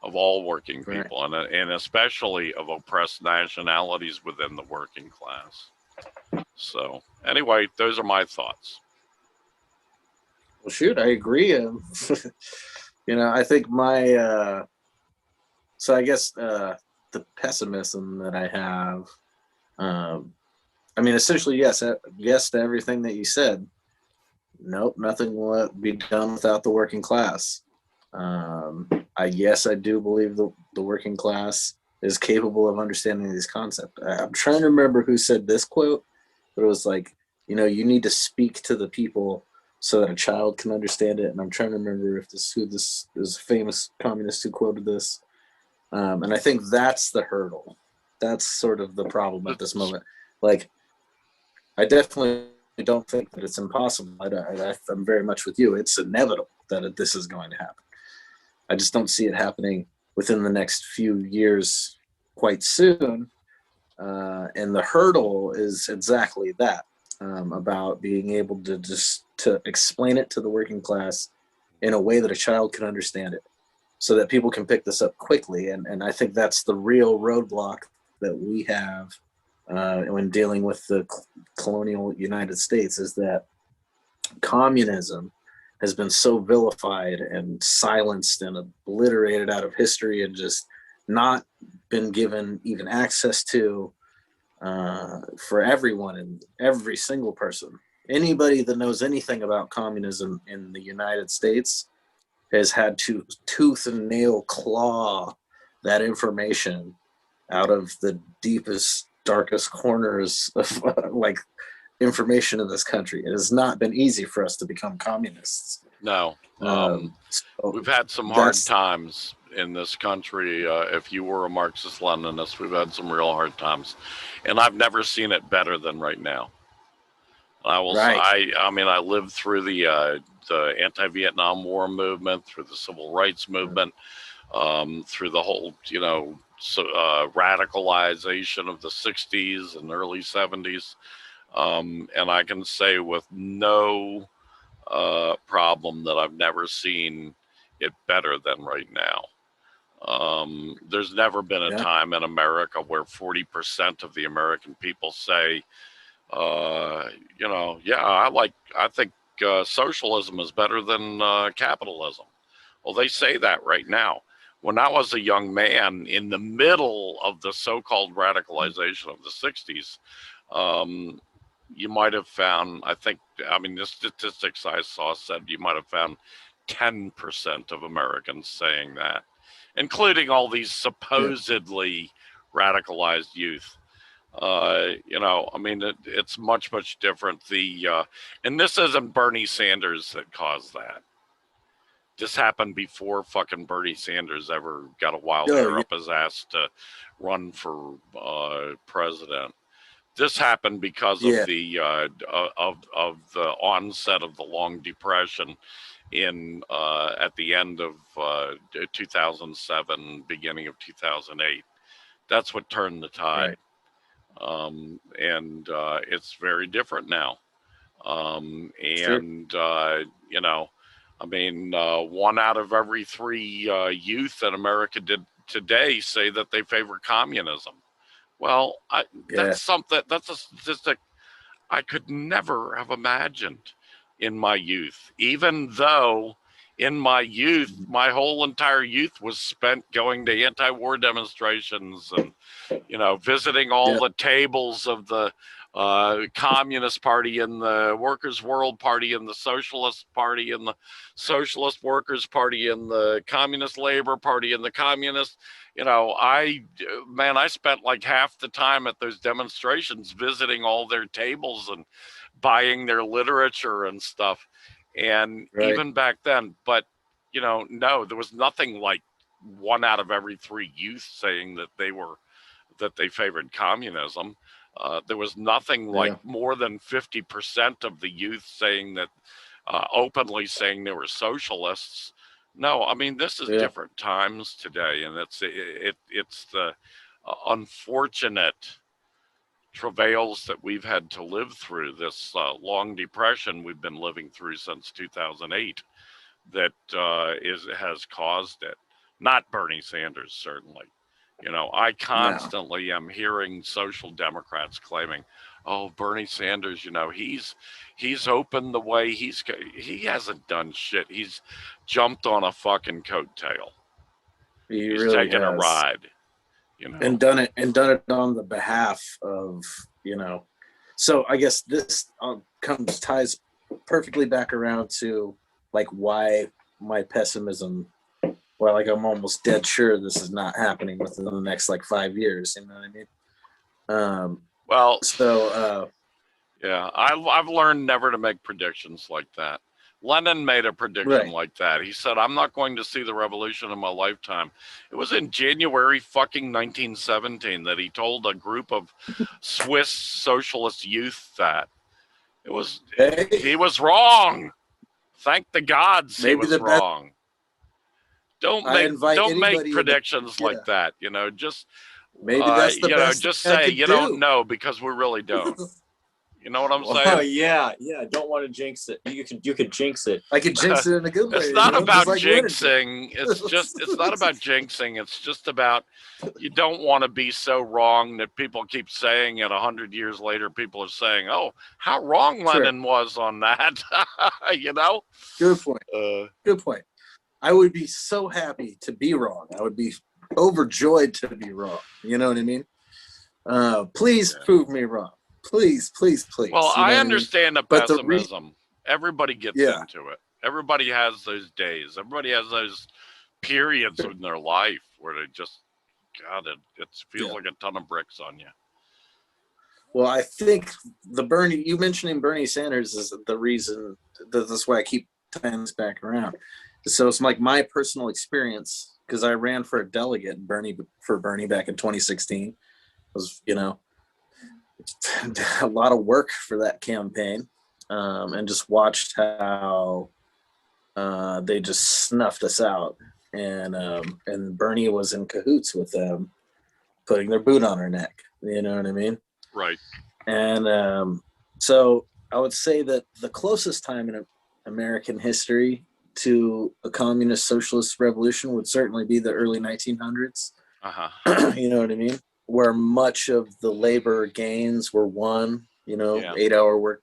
B: of all working people, and especially of oppressed nationalities within the working class. So anyway, those are my thoughts.
D: Well, shoot, I agree. You know, I think my so I guess the pessimism that I have, I mean, essentially, yes to everything that you said. Nope, nothing will be done without the working class. I do believe the working class is capable of understanding these concepts. I'm trying to remember who said this quote, but it was like, you know, you need to speak to the people so that a child can understand it. And I'm trying to remember if this is a famous communist who quoted this. And I think that's the hurdle. That's sort of the problem at this moment. Like, I definitely don't think that it's impossible. I'm very much with you. It's inevitable that this is going to happen. I just don't see it happening within the next few years quite soon. And the hurdle is exactly that, about being able to explain it to the working class in a way that a child can understand it, so that people can pick this up quickly. And I think that's the real roadblock that we have when dealing with the colonial United States, is that communism has been so vilified and silenced and obliterated out of history, and just not been given even access to for everyone and every single person. Anybody that knows anything about communism in the United States has had to tooth and nail claw that information out of the deepest, darkest corners of like information in this country. It has not been easy for us to become communists.
B: No.
D: So
B: we've had some hard times in this country. If you were a Marxist Leninist, we've had some real hard times, and I've never seen it better than right now. I will. I mean, I lived through the the anti-Vietnam War movement, through the civil rights movement, through the whole, radicalization of the 60s and early 70s. And I can say with no problem that I've never seen it better than right now. There's never been a time in America where 40% of the American people say, I think socialism is better than capitalism. Well, they say that right now. When I was a young man in the middle of the so-called radicalization of the 60s, you might have found, the statistics I saw said you might have found 10% of Americans saying that, including all these supposedly radicalized youth. It's much, much different. And this isn't Bernie Sanders that caused that. This happened before fucking Bernie Sanders ever got a wild hair up his ass to run for president. This happened because of the onset of the Long Depression at the end of 2007, beginning of 2008. That's what turned the tide. It's very different now. One out of every three youth in America today say that they favor communism. Well, that's a statistic I could never have imagined in my youth, even though in my youth, my whole entire youth was spent going to anti-war demonstrations and, visiting all the tables of the Communist Party and the Workers' World Party and the Socialist Party and the Socialist Workers Party and the Communist Labor Party and the Communist, I spent like half the time at those demonstrations visiting all their tables and buying their literature and stuff. And even back then, but, no, there was nothing like one out of every three youth saying that they favored communism. There was nothing like more than 50% of the youth saying that, openly saying they were socialists. No, this is different times today, and it's the unfortunate travails that we've had to live through, this long depression we've been living through since 2008 that has caused it. Not Bernie Sanders, certainly. I constantly am hearing social democrats claiming, oh, Bernie Sanders, he's opened the way. He hasn't done shit. He's jumped on a fucking coattail. He's really taken a ride.
D: And done it on the behalf of, so I guess this ties perfectly back around to like why my pessimism, well, like I'm almost dead sure this is not happening within the next like 5 years. You know what I mean?
B: I've learned never to make predictions like that. Lenin made a prediction like that. He said, I'm not going to see the revolution in my lifetime. It was in January fucking 1917 that he told a group of Swiss socialist youth that. He was wrong. Thank the gods he was wrong. Don't make predictions like that. Just maybe that's the best just say you don't know because we really don't. You know what I'm saying?
C: Oh yeah. Don't want to jinx it. You could jinx it.
D: I could jinx it in a good way.
B: It's not about jinxing. It's not about jinxing. It's just about you don't want to be so wrong that people keep saying it 100 years later. People are saying, "Oh, how wrong Lenin was on that."
D: Good point. Good point. I would be so happy to be wrong. I would be overjoyed to be wrong. You know what I mean? Please prove me wrong. Please.
B: Well, I understand the pessimism. Everybody gets into it. Everybody has those days. Everybody has those periods in their life where they just, God, it feels like a ton of bricks on you.
D: Well, I think you mentioning Bernie Sanders is the reason that's why I keep tying this back around. So it's like my personal experience, because I ran for a delegate for Bernie back in 2016. It was, a lot of work for that campaign, and just watched how they just snuffed us out, and Bernie was in cahoots with them, putting their boot on our neck. You know what I mean?
B: Right.
D: And so I would say that the closest time in American history to a communist socialist revolution would certainly be the early 1900s. You know what I mean? Where much of the labor gains were won, you know, 8-hour work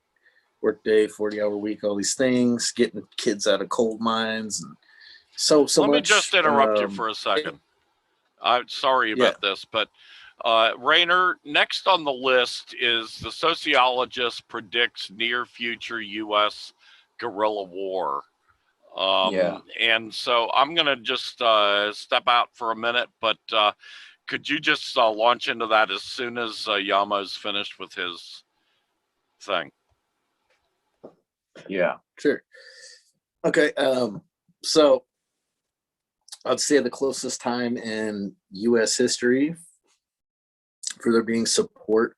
D: day, 40-hour week, all these things, getting kids out of coal mines. And so
B: Let me
D: much,
B: just interrupt you for a second. I'm sorry about this, but Rainer, next on the list is the Sociologist predicts near future U.S. guerrilla war. And so I'm going to just step out for a minute, but could you just launch into that as soon as Yamo's finished with his thing?
D: Yeah, sure. Okay, so I'd say the closest time in U.S. history for there being support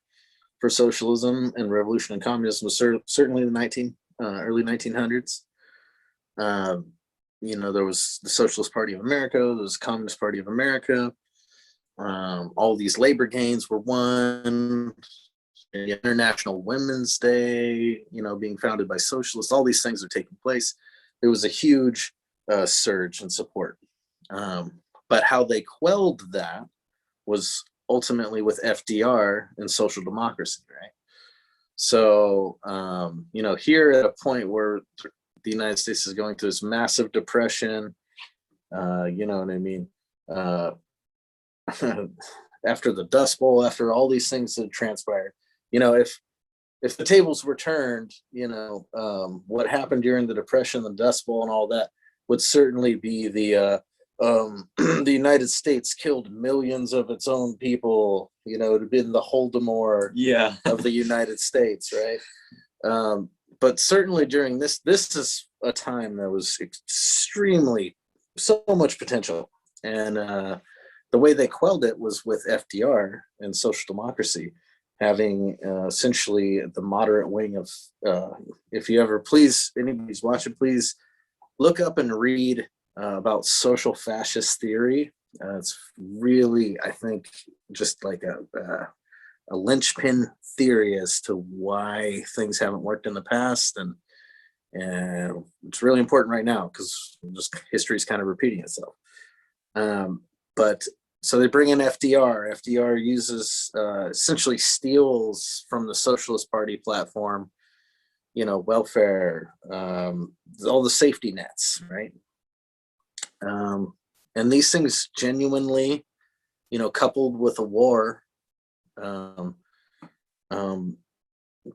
D: for socialism and revolution and communism was certainly the early 1900s. You know, there was the Socialist Party of America, there was the Communist Party of America. All these labor gains were won. The International Women's Day, you know, being founded by socialists. All these things are taking place. There was a huge surge in support. But how they quelled that was ultimately with FDR and social democracy, right? So, you know, here at a point where the United States is going through this massive depression, you know what I mean? After the Dust Bowl, after all these things that transpired, you know, if the tables were turned, you know, what happened during the Depression, the Dust Bowl and all that would certainly be the United States killed millions of its own people, you know, it would have been the Holodomor of the United States, right? But certainly during this is a time that was extremely, so much potential. And the way they quelled it was with FDR and social democracy, having essentially the moderate wing of, if you ever, please, anybody's watching, please look up and read about social fascist theory. It's really, I think, just like a linchpin theory as to why things haven't worked in the past. And it's really important right now because just history is kind of repeating itself. But so they bring in FDR. FDR uses, essentially steals from the Socialist Party platform, you know, welfare, all the safety nets, right? And these things genuinely, you know, coupled with a war,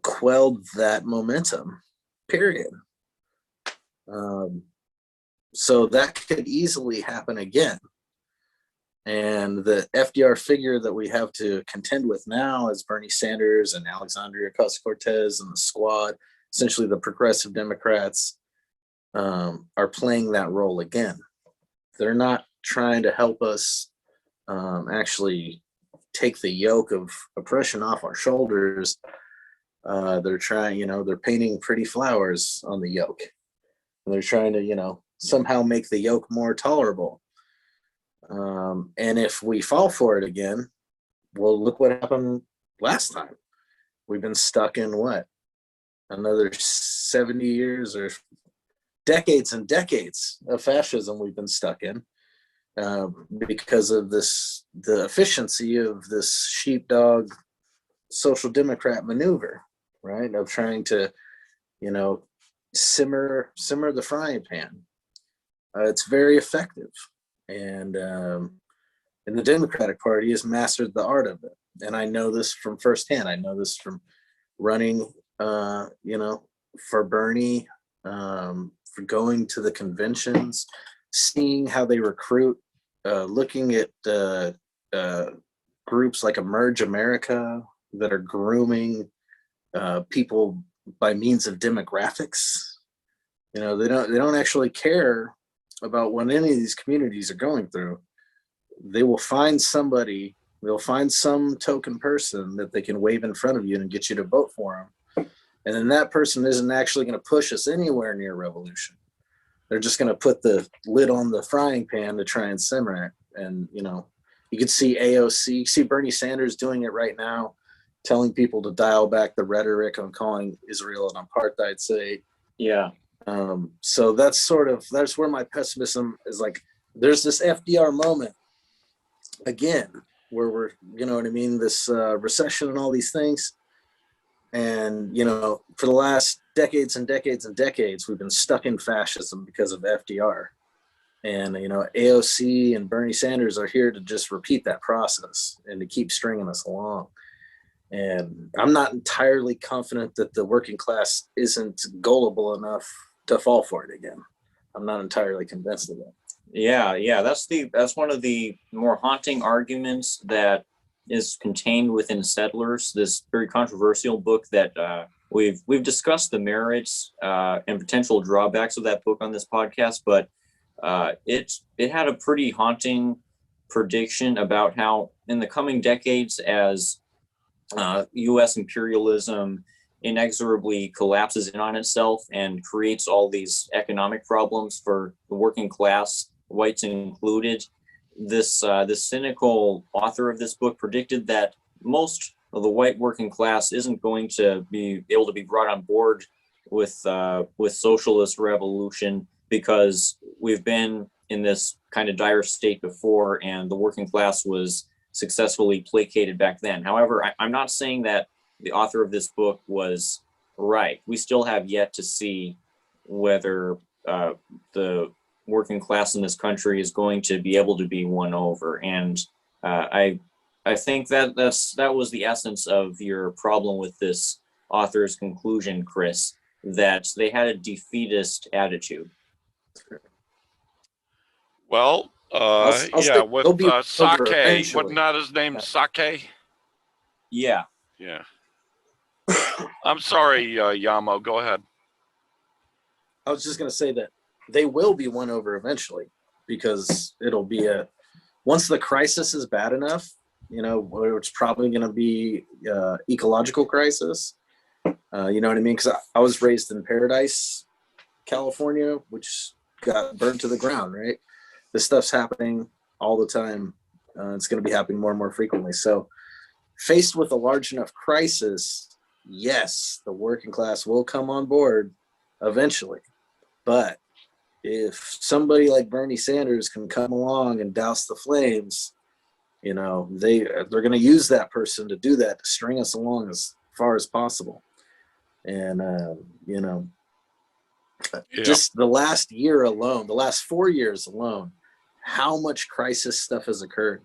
D: quelled that momentum, period. So that could easily happen again. And the FDR figure that we have to contend with now is Bernie Sanders and Alexandria Ocasio-Cortez and the squad, essentially the progressive Democrats, are playing that role again. They're not trying to help us actually take the yoke of oppression off our shoulders. They're trying, you know, they're painting pretty flowers on the yoke. And they're trying to, you know, somehow make the yoke more tolerable. And if we fall for it again, well, look what happened last time. We've been stuck in what? Another 70 years or decades and decades of fascism we've been stuck in because of this, the efficiency of this sheepdog social democrat maneuver, right? Of trying to, you know, simmer the frying pan. It's very effective. And the Democratic Party has mastered the art of it. And I know this from firsthand. I know this from running, you know, for Bernie, for going to the conventions, seeing how they recruit, looking at groups like Emerge America that are grooming people by means of demographics. You know, they don't actually care about what any of these communities are going through. They will find somebody, they'll find some token person that they can wave in front of you and get you to vote for them. And then that person isn't actually going to push us anywhere near revolution. they're just going to put the lid on the frying pan to try and simmer it. And, you know, you could see AOC, you see Bernie Sanders doing it right now, telling people to dial back the rhetoric on calling Israel an apartheid state.
C: Yeah.
D: So that's where my pessimism is. Like, there's this FDR moment again, where we're, you know what I mean, this recession and all these things. And, you know, for the last decades and decades and decades, we've been stuck in fascism because of FDR. And, you know, AOC and Bernie Sanders are here to just repeat that process and to keep stringing us along. And I'm not entirely confident that the working class isn't gullible enough to fall for it again. I'm not entirely convinced of that.
C: Yeah, that's one of the more haunting arguments that is contained within Settlers, this very controversial book that we've discussed the merits and potential drawbacks of that book on this podcast, but it had a pretty haunting prediction about how in the coming decades, as U.S. imperialism inexorably collapses in on itself and creates all these economic problems for the working class, whites included, this cynical author of this book predicted that most of the white working class isn't going to be able to be brought on board with socialist revolution, because we've been in this kind of dire state before and the working class was successfully placated back then. However, I'm not saying that the author of this book was right. We still have yet to see whether the working class in this country is going to be able to be won over. And I think that was the essence of your problem with this author's conclusion, Chris, that they had a defeatist attitude.
B: Well, yeah, with Sake, wasn't that his name, Sake?
C: Yeah.
B: Yeah. I'm sorry, Yamo, go ahead.
D: I was just going to say that they will be won over eventually, because it'll be once the crisis is bad enough, you know, it's probably going to be ecological crisis. You know what I mean? Because I was raised in Paradise, California, which got burned to the ground, right? This stuff's happening all the time. It's going to be happening more and more frequently. So faced with a large enough crisis, yes, the working class will come on board eventually. But if somebody like Bernie Sanders can come along and douse the flames, you know, they're going to use that person to do that, to string us along as far as possible. And, you know, just the last year alone, the last 4 years alone, how much crisis stuff has occurred.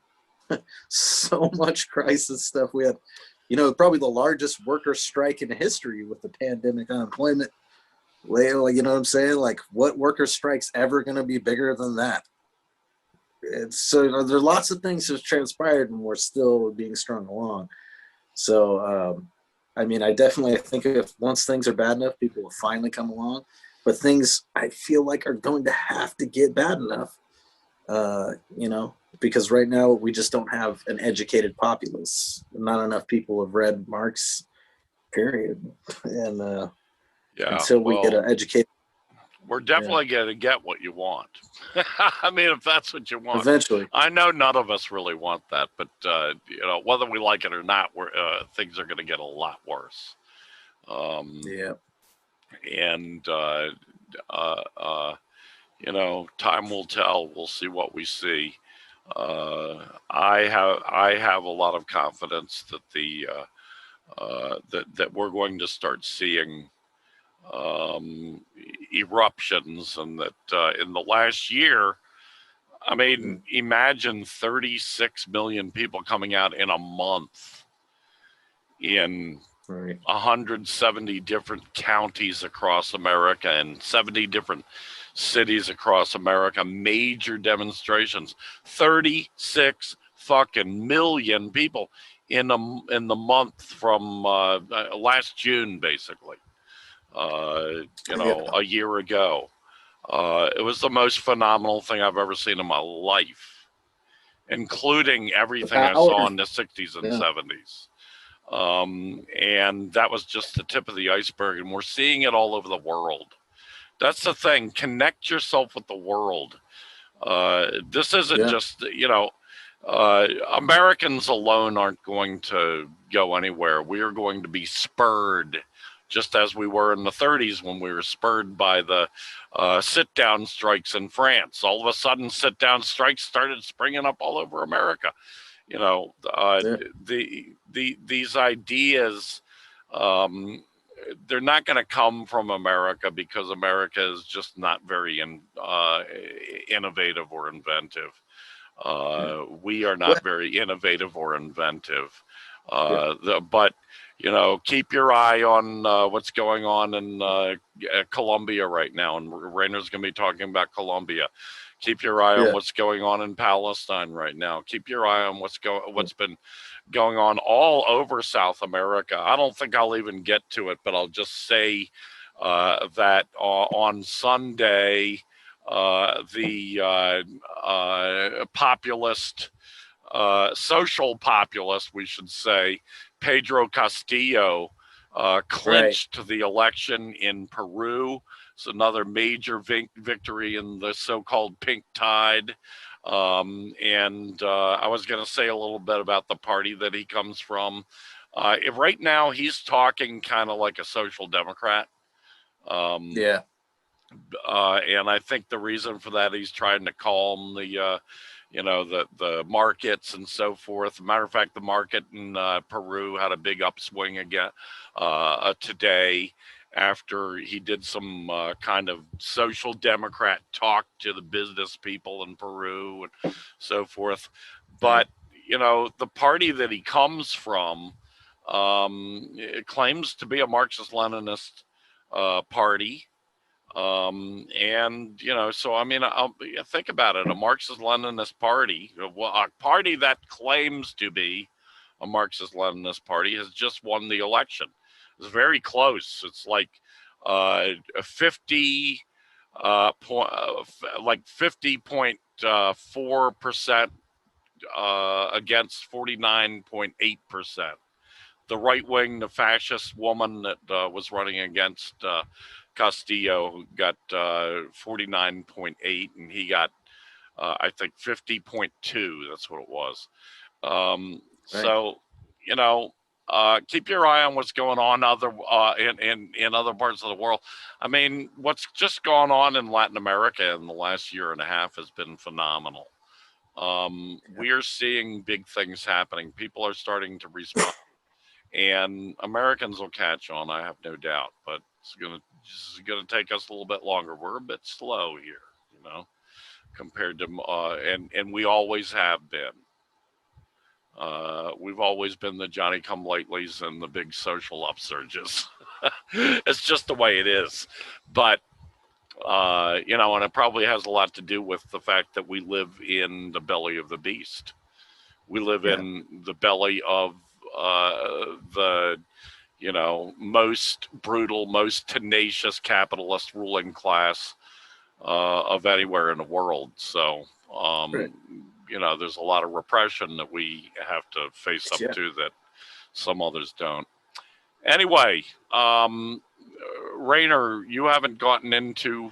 D: So much crisis stuff. We had, you know, probably the largest worker strike in history with the pandemic unemployment. You know what I'm saying? Like, what worker strike's ever going to be bigger than that? So there are lots of things that have transpired and we're still being strung along. So, I mean, I definitely think if once things are bad enough, people will finally come along. But things I feel like are going to have to get bad enough, you know, because right now we just don't have an educated populace. Not enough people have read Marx, period. And until we get an educated,
B: we're definitely going to get what you want. I mean, if that's what you want.
D: Eventually.
B: I know none of us really want that, but, you know, whether we like it or not, things are going to get a lot worse.
D: Yeah.
B: And, you know, time will tell. We'll see what we see. I have a lot of confidence that that we're going to start seeing eruptions, and that in the last year, I mean, imagine 36 million people coming out in a month in 170 different counties across America and 70 different cities across America, major demonstrations, 36 fucking million people in the month from last June, basically. You know, a year ago. It was the most phenomenal thing I've ever seen in my life, including everything I saw in the 60s and 70s. And that was just the tip of the iceberg, and we're seeing it all over the world. That's the thing. Connect yourself with the world. This isn't just, Americans alone aren't going to go anywhere. We are going to be spurred, just as we were in the 30s when we were spurred by the sit-down strikes in France. All of a sudden, sit-down strikes started springing up all over America. These ideas, they're not going to come from America because America is just not very innovative or inventive. We are not very innovative or inventive. But keep your eye on what's going on in Colombia right now, and Rainer's going to be talking about Colombia. Keep your eye on what's going on in Palestine right now. Keep your eye on what's been going on all over South America. I don't think I'll even get to it, but I'll just say that on Sunday, the populist, social-populist, we should say, Pedro Castillo clinched the election in Peru. It's another major victory in the so-called pink tide. And I was going to say a little bit about the party that he comes from. Right now, he's talking kind of like a social democrat. And I think the reason for that, he's trying to calm the markets and so forth. Matter of fact, the market in Peru had a big upswing again today, after he did some kind of social democrat talk to the business people in Peru and so forth. But, the party that he comes from claims to be a Marxist-Leninist party. So, I mean, think about it. A Marxist-Leninist party, a party that claims to be a Marxist-Leninist party, has just won the election. It's very close. It's like 50.4% against 49.8%. The right wing, the fascist woman that was running against Castillo got 49.8, and he got I think 50.2. That's what it was. So keep your eye on what's going on in other parts of the world. I mean, what's just gone on in Latin America in the last year and a half has been phenomenal. We are seeing big things happening. People are starting to respond, and Americans will catch on, I have no doubt. But it's gonna take us a little bit longer. We're a bit slow here, compared to and we always have been. We've always been the Johnny-come-latelys and the big social upsurges. It's just the way it is. But, and it probably has a lot to do with the fact that we live in the belly of the beast. We live in the belly of the, most brutal, most tenacious capitalist ruling class of anywhere in the world. So, there's a lot of repression that we have to face up to that some others don't. Anyway, Rainer, you haven't gotten into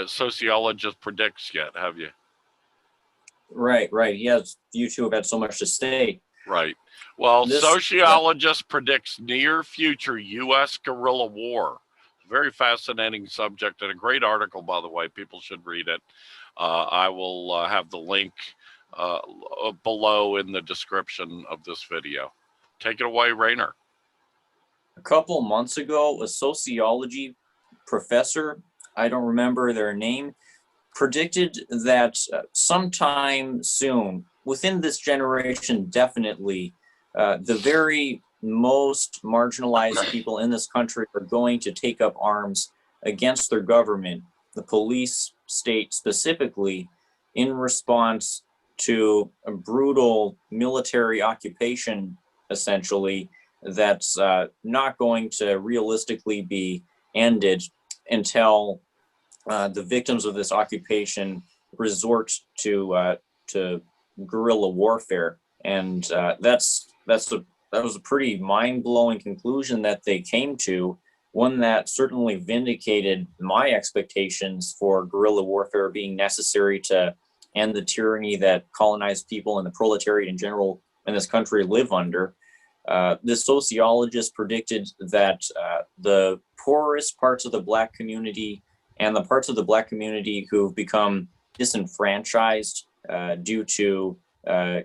B: Sociologist predicts yet, have you?
C: Right. Yes, you two have had so much to say.
B: Right. Well, Sociologist predicts near future U.S. guerrilla war. Very fascinating subject, and a great article, by the way. People should read it. I will have the link below in the description of this video. Take it away, Rainer.
C: A couple months ago, a sociology professor, I don't remember their name, predicted that sometime soon, within this generation, definitely, the very most marginalized people in this country are going to take up arms against their government, the police state specifically, in response to a brutal military occupation, essentially, that's not going to realistically be ended until the victims of this occupation resort to guerrilla warfare. And that was a pretty mind-blowing conclusion that they came to. one that certainly vindicated my expectations for guerrilla warfare being necessary to end the tyranny that colonized people and the proletariat in general in this country live under. This sociologist predicted that the poorest parts of the Black community and the parts of the Black community who've become disenfranchised due to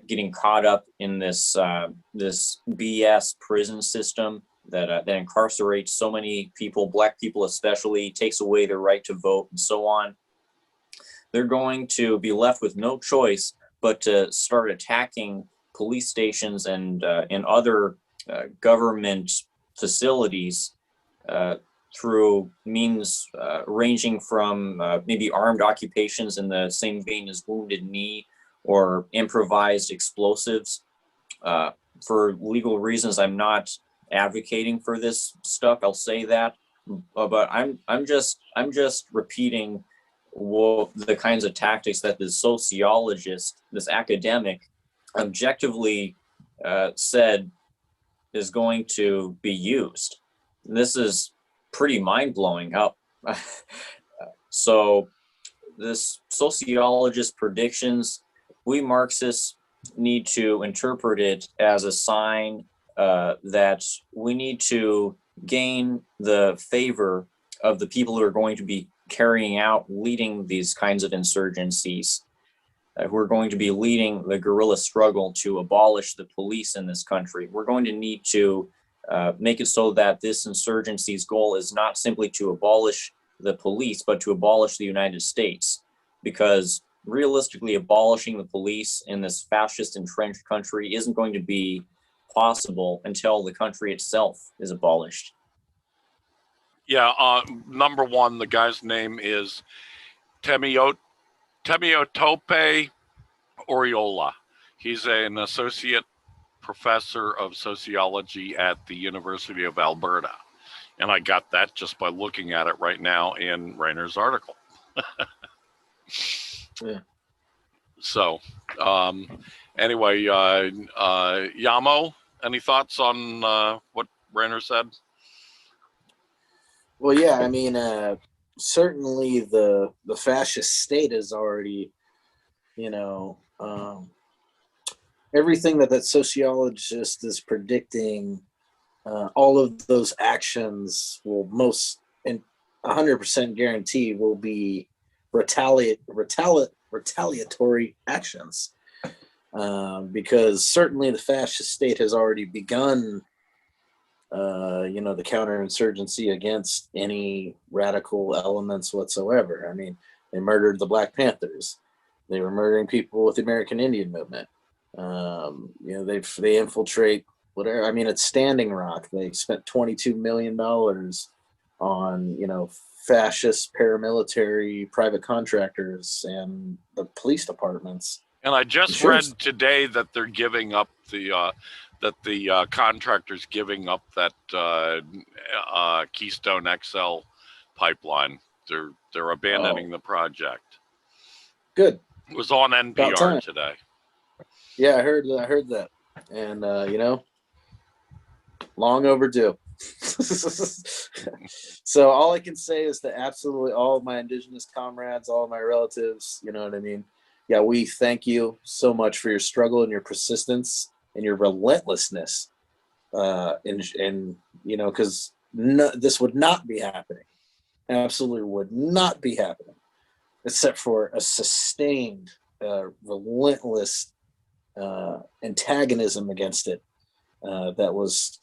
C: getting caught up in this BS prison system that incarcerates so many people, Black people especially, takes away their right to vote and so on. They're going to be left with no choice but to start attacking police stations and other government facilities through means ranging from maybe armed occupations in the same vein as Wounded Knee or improvised explosives. For legal reasons, I'm not advocating for this stuff. I'll say that, but I'm just repeating the kinds of tactics that the sociologist, this academic, objectively said is going to be used. This is pretty mind-blowing. So this sociologist predictions, we Marxists need to interpret it as a sign that we need to gain the favor of the people who are going to be leading these kinds of insurgencies, who are going to be leading the guerrilla struggle to abolish the police in this country. We're going to need to make it so that this insurgency's goal is not simply to abolish the police, but to abolish the United States. Because realistically, abolishing the police in this fascist entrenched country isn't going to be possible until the country itself is abolished.
B: Yeah, number one, the guy's name is Temiotope Oriola. He's an associate professor of sociology at the University of Alberta. And I got that just by looking at it right now in Rainer's article.
D: Yeah.
B: So, anyway, Yamo, any thoughts on what Rainer said?
D: Well, yeah, I mean, certainly the fascist state is already, everything that sociologist is predicting, all of those actions will 100% guarantee will be retaliatory actions, because certainly the fascist state has already begun the counterinsurgency against any radical elements whatsoever. I mean, they murdered the Black Panthers. They were murdering people with the American Indian movement. They infiltrate whatever. I mean, it's Standing Rock. They spent $22 million on, fascist paramilitary private contractors and the police departments.
B: And I just read today that they're giving up the contractors giving up that Keystone XL pipeline. They're abandoning the project.
D: Good.
B: It was on NPR today.
D: Yeah, I heard that, and long overdue. So all I can say is that absolutely all of my indigenous comrades, all of my relatives, you know what I mean? Yeah, we thank you so much for your struggle and your persistence and your relentlessness, because this would not be happening. Absolutely would not be happening, except for a sustained, relentless antagonism against it that was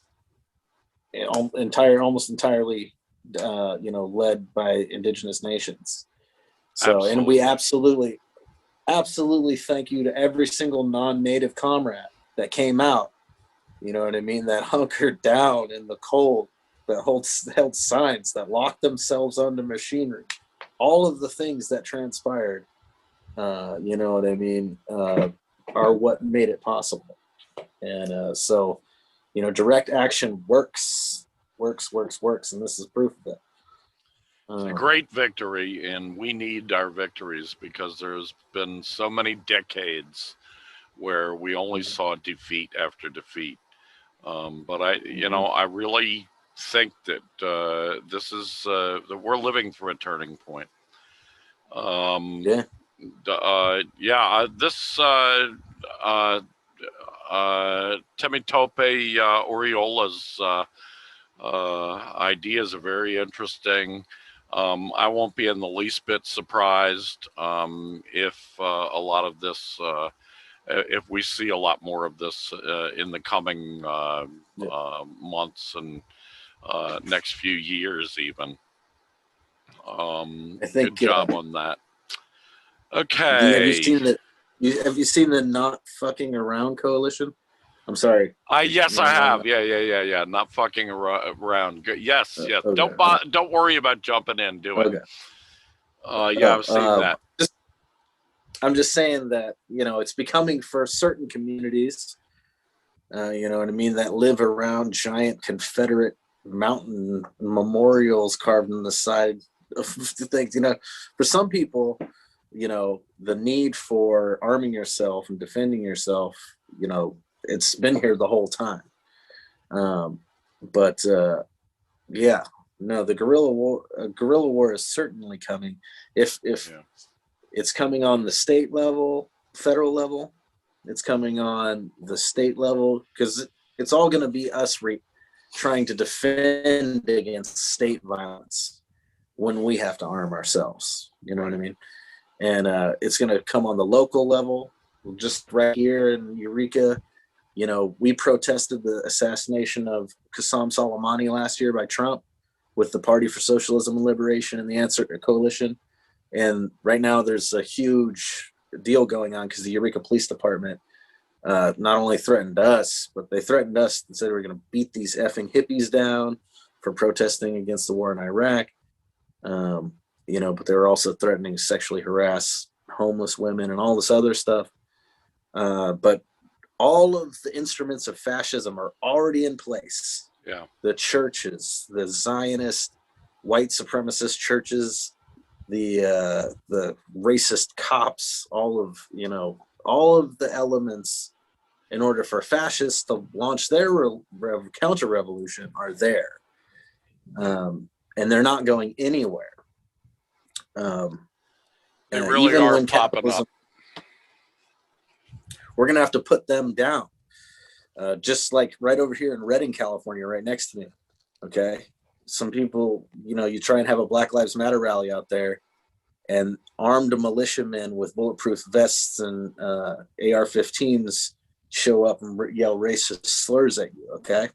D: almost entirely, led by indigenous nations. So, absolutely. And we absolutely thank you to every single non-native comrade that came out, you know what I mean, that hunkered down in the cold, that held signs, that locked themselves under machinery. All of the things that transpired, you know what I mean, are what made it possible. And so, direct action works, and this is proof of it.
B: It's a great victory, and we need our victories because there's been so many decades where we only saw defeat after defeat. But I really think that this is that we're living through a turning point.
D: Yeah.
B: This Temitope Oriola's ideas are very interesting. I won't be in the least bit surprised if a lot of this, if we see a lot more of this in the coming months and next few years, even.
D: I think,
B: good job on that. Okay.
D: Have you seen the Not Fucking Around Coalition? I'm sorry.
B: Yes, I have. Yeah. Not fucking around. Yes.
D: Okay.
B: Don't worry about jumping in. Do it.
D: Okay.
B: I've seen that.
D: I'm just saying that, it's becoming for certain communities, you know what I mean, that live around giant Confederate mountain memorials carved in the side of things. For some people, the need for arming yourself and defending yourself, it's been here the whole time. The guerrilla war is certainly coming. If it's coming on the state level, federal level, it's coming on the state level, because it's all going to be us trying to defend against state violence when we have to arm ourselves. You know what I mean? And it's going to come on the local level. Just right here in Eureka, we protested the assassination of Qasem Soleimani last year by Trump with the Party for Socialism and Liberation and the Answer Coalition. And right now there's a huge deal going on because the Eureka Police Department not only threatened us, but they threatened us and said we're going to beat these effing hippies down for protesting against the war in Iraq. But they were also threatening to sexually harass homeless women and all this other stuff. But all of the instruments of fascism are already in place.
B: Yeah.
D: The churches, the Zionist, white supremacist churches, the racist cops, all of the elements in order for fascists to launch their counter-revolution are there. And they're not going anywhere.
B: They really are popping up.
D: We're going to have to put them down. Just like right over here in Redding, California, right next to me. Okay. Some people, you try and have a Black Lives Matter rally out there, and armed militiamen with bulletproof vests and AR-15s show up and yell racist slurs at you. Okay.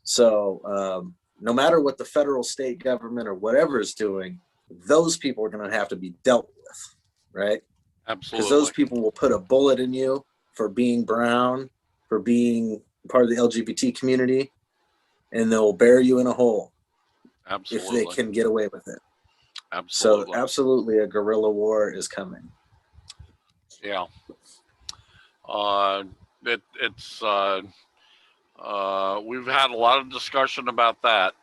D: So no matter what the federal, state government or whatever is doing, those people are going to have to be dealt with. Right.
B: Absolutely.
D: Because those people will put a bullet in you for being brown, for being part of the LGBT community, and they'll bury you in a hole.
B: Absolutely.
D: If they can get away with it.
B: Absolutely.
D: So absolutely a guerrilla war is coming.
B: Yeah. We've had a lot of discussion about that.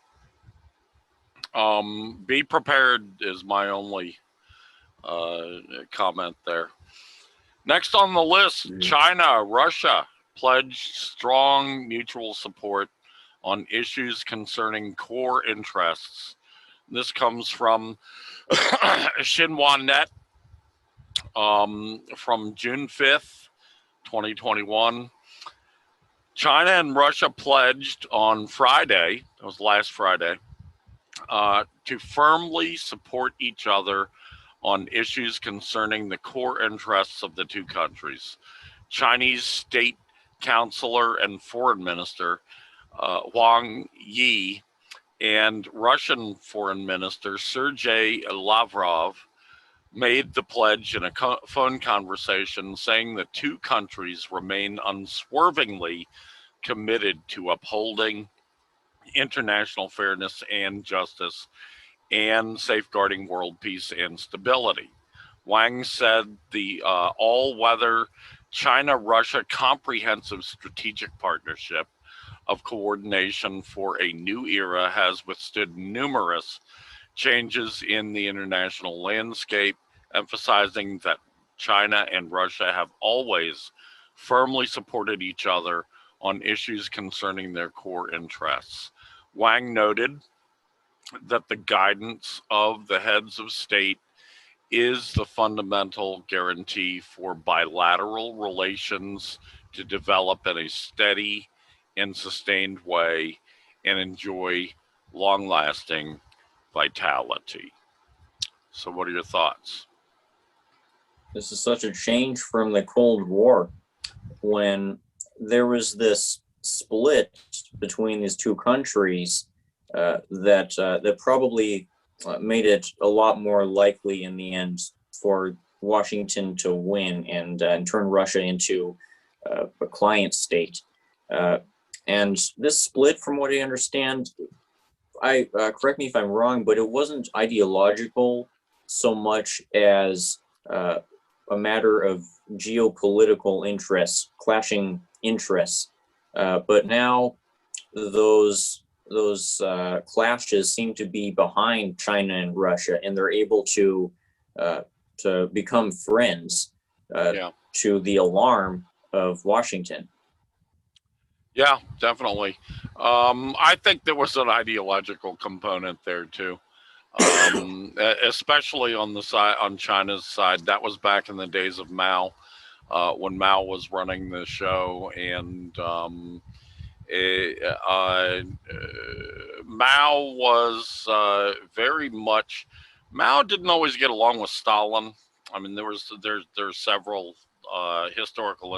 B: Be prepared is my only comment there. Next on the list, China, Russia pledged strong mutual support on issues concerning core interests. This comes from Xinhuanet from June 5th, 2021. China and Russia pledged on Friday, it was last Friday, to firmly support each other on issues concerning the core interests of the two countries. Chinese State Counselor and Foreign Minister Wang Yi and Russian Foreign Minister Sergei Lavrov made the pledge in a phone conversation, saying the two countries remain unswervingly committed to upholding international fairness and justice and safeguarding world peace and stability. Wang said the all-weather China-Russia comprehensive strategic partnership of coordination for a new era has withstood numerous changes in the international landscape, emphasizing that China and Russia have always firmly supported each other on issues concerning their core interests. Wang noted that the guidance of the heads of state is the fundamental guarantee for bilateral relations to develop in a steady and sustained way and enjoy long-lasting vitality. So what are your thoughts?
C: This is such a change from the Cold War, when there was this split between these two countries that probably made it a lot more likely in the end for Washington to win and turn Russia into a client state. And this split, from what I understand, correct me if I'm wrong, but it wasn't ideological so much as a matter of geopolitical interests, clashing interests. But now those clashes seem to be behind China and Russia, and they're able to become friends to the alarm of Washington.
B: Yeah, definitely. I think there was an ideological component there too, especially on the side, on China's side. That was back in the days of Mao, when Mao was running the show, and Mao was very much. Mao didn't always get along with Stalin. I mean, there's several historical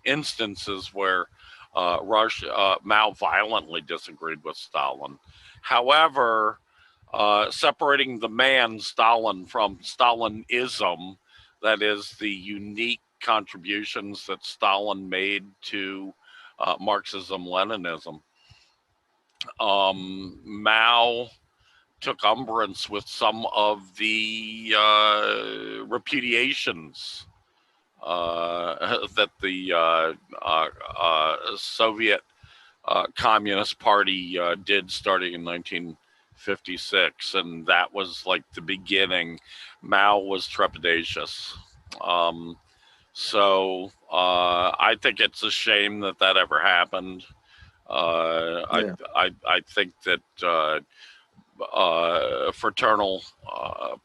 B: instances where Mao violently disagreed with Stalin. However, separating the man Stalin from Stalinism, that is the unique contributions that Stalin made to Marxism-Leninism, Mao took umbrance with some of the repudiations that the Soviet Communist Party did starting in 1956, and that was like the beginning. Mao was trepidatious. So I think it's a shame that that ever happened. I think that fraternal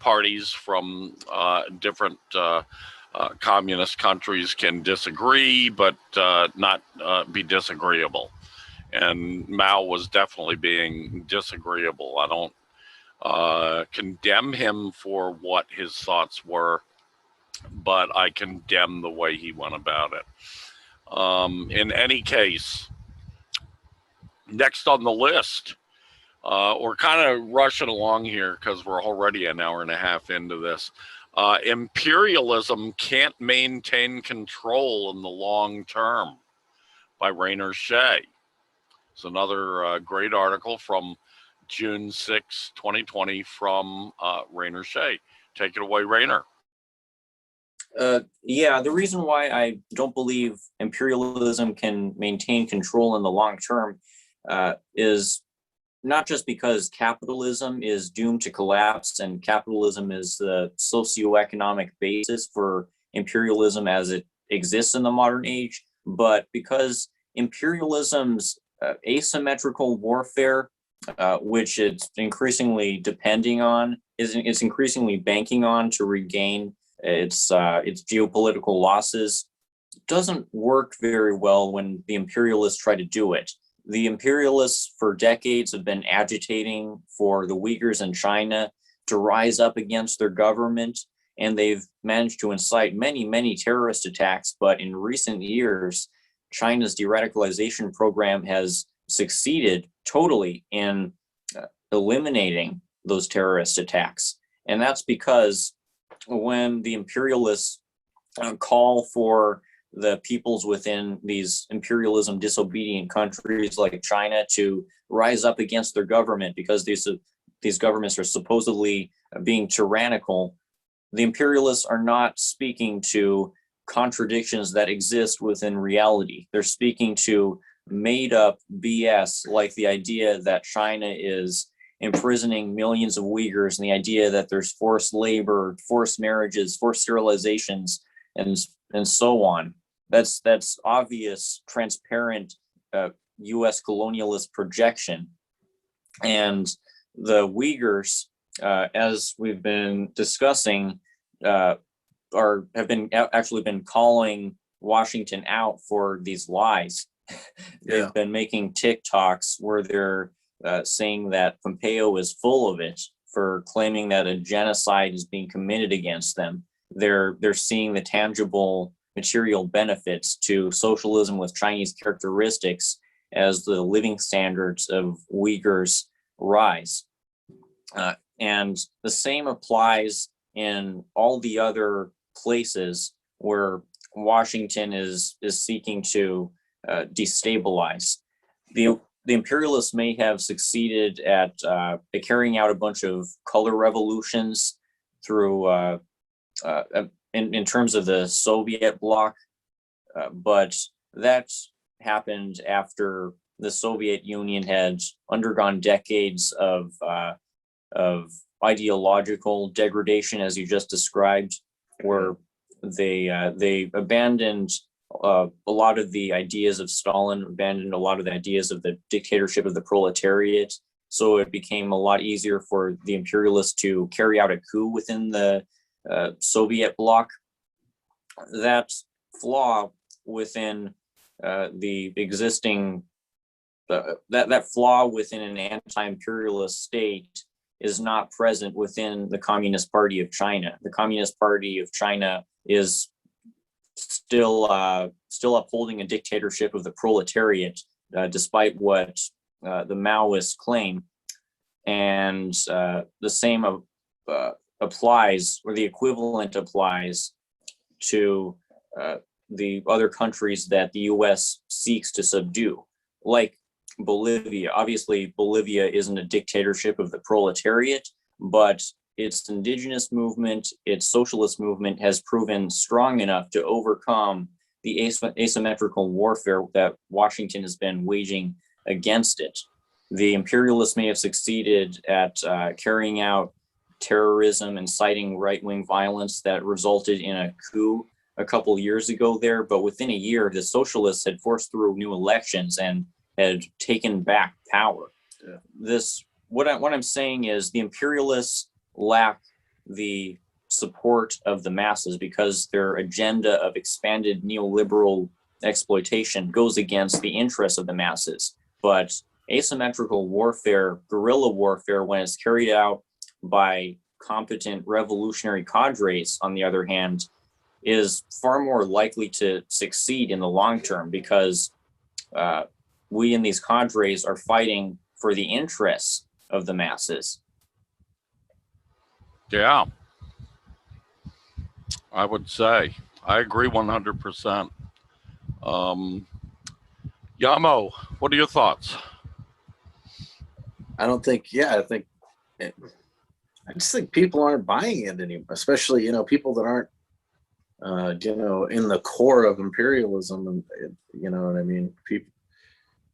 B: parties from different communist countries can disagree, but not be disagreeable. And Mao was definitely being disagreeable. I don't condemn him for what his thoughts were, but I condemn the way he went about it. In any case, next on the list, we're kind of rushing along here because we're already an hour and a half into this. Imperialism Can't Maintain Control in the Long Term by Rainer Shea. It's another great article from June 6, 2020 from Rainer Shea. Take it away, Rainer.
C: Yeah, the reason why I don't believe imperialism can maintain control in the long term is not just because capitalism is doomed to collapse and capitalism is the socioeconomic basis for imperialism as it exists in the modern age, but because imperialism's asymmetrical warfare, which it's increasingly depending on, it's increasingly banking on to regain its geopolitical losses, doesn't work very well when the imperialists try to do it. The imperialists for decades have been agitating for the Uyghurs in China to rise up against their government, and they've managed to incite many, many terrorist attacks. But in recent years, China's de-radicalization program has succeeded totally in eliminating those terrorist attacks. And that's because when the imperialists call for the peoples within these imperialism disobedient countries like China to rise up against their government because these governments are supposedly being tyrannical, the imperialists are not speaking to contradictions that exist within reality. They're speaking to made up BS, like the idea that China is imprisoning millions of Uyghurs and the idea that there's forced labor, forced marriages, forced sterilizations, and so on. That's obvious, transparent U.S. colonialist projection. And the Uyghurs, as we've been discussing, have actually been calling Washington out for these lies. They've been making TikToks where they're saying that Pompeo is full of it for claiming that a genocide is being committed against them. They're seeing the tangible material benefits to socialism with Chinese characteristics as the living standards of Uyghurs rise. And the same applies in all the other places where Washington is seeking to destabilize. The imperialists may have succeeded at carrying out a bunch of color revolutions through in terms of the Soviet bloc, but that happened after the Soviet Union had undergone decades of ideological degradation, as you just described, where they abandoned a lot of the ideas of Stalin, abandoned a lot of the ideas of the dictatorship of the proletariat. So it became a lot easier for the imperialists to carry out a coup within the Soviet bloc. That flaw within the existing, that flaw within an anti-imperialist state is not present within the Communist Party of China. The Communist Party of China is still upholding a dictatorship of the proletariat, despite what the Maoists claim. And the same applies, or the equivalent applies to the other countries that the US seeks to subdue, like Bolivia. Obviously, Bolivia isn't a dictatorship of the proletariat, but its indigenous movement, its socialist movement has proven strong enough to overcome the asymmetrical warfare that Washington has been waging against it. The imperialists may have succeeded at carrying out terrorism, inciting right-wing violence that resulted in a coup a couple years ago there, but within a year, the socialists had forced through new elections and had taken back power. What I'm saying is the imperialists lack the support of the masses because their agenda of expanded neoliberal exploitation goes against the interests of the masses. But asymmetrical warfare, guerrilla warfare, when it's carried out by competent revolutionary cadres, on the other hand, is far more likely to succeed in the long term because we in these cadres are fighting for the interests of the masses.
B: Yeah, I would say I agree 100%. Yamo, what are your thoughts?
D: I just think people aren't buying it anymore, especially, people that aren't, in the core of imperialism, and you know what I mean?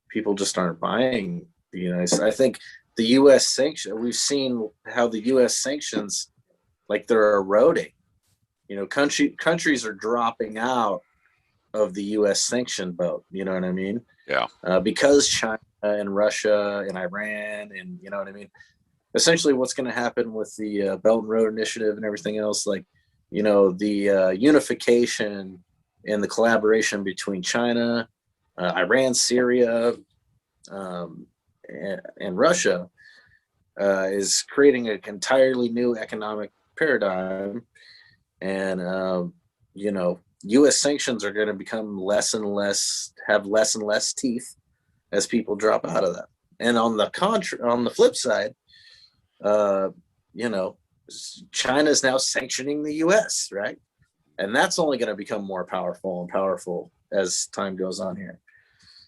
D: People just aren't buying the United. I think the U.S. sanction. We've seen how the U.S. sanctions, like, they're eroding. Countries are dropping out of the U.S. sanction boat. You know what I mean?
B: Yeah.
D: Because China and Russia and Iran and you know what I mean. Essentially, what's going to happen with the Belt and Road Initiative and everything else, like, the unification and the collaboration between China, Iran, Syria, and Russia is creating an entirely new economic paradigm. And, U.S. sanctions are going to become have less and less teeth as people drop out of that. And on the flip side, China is now sanctioning the U.S., right? And that's only going to become more powerful as time goes on here.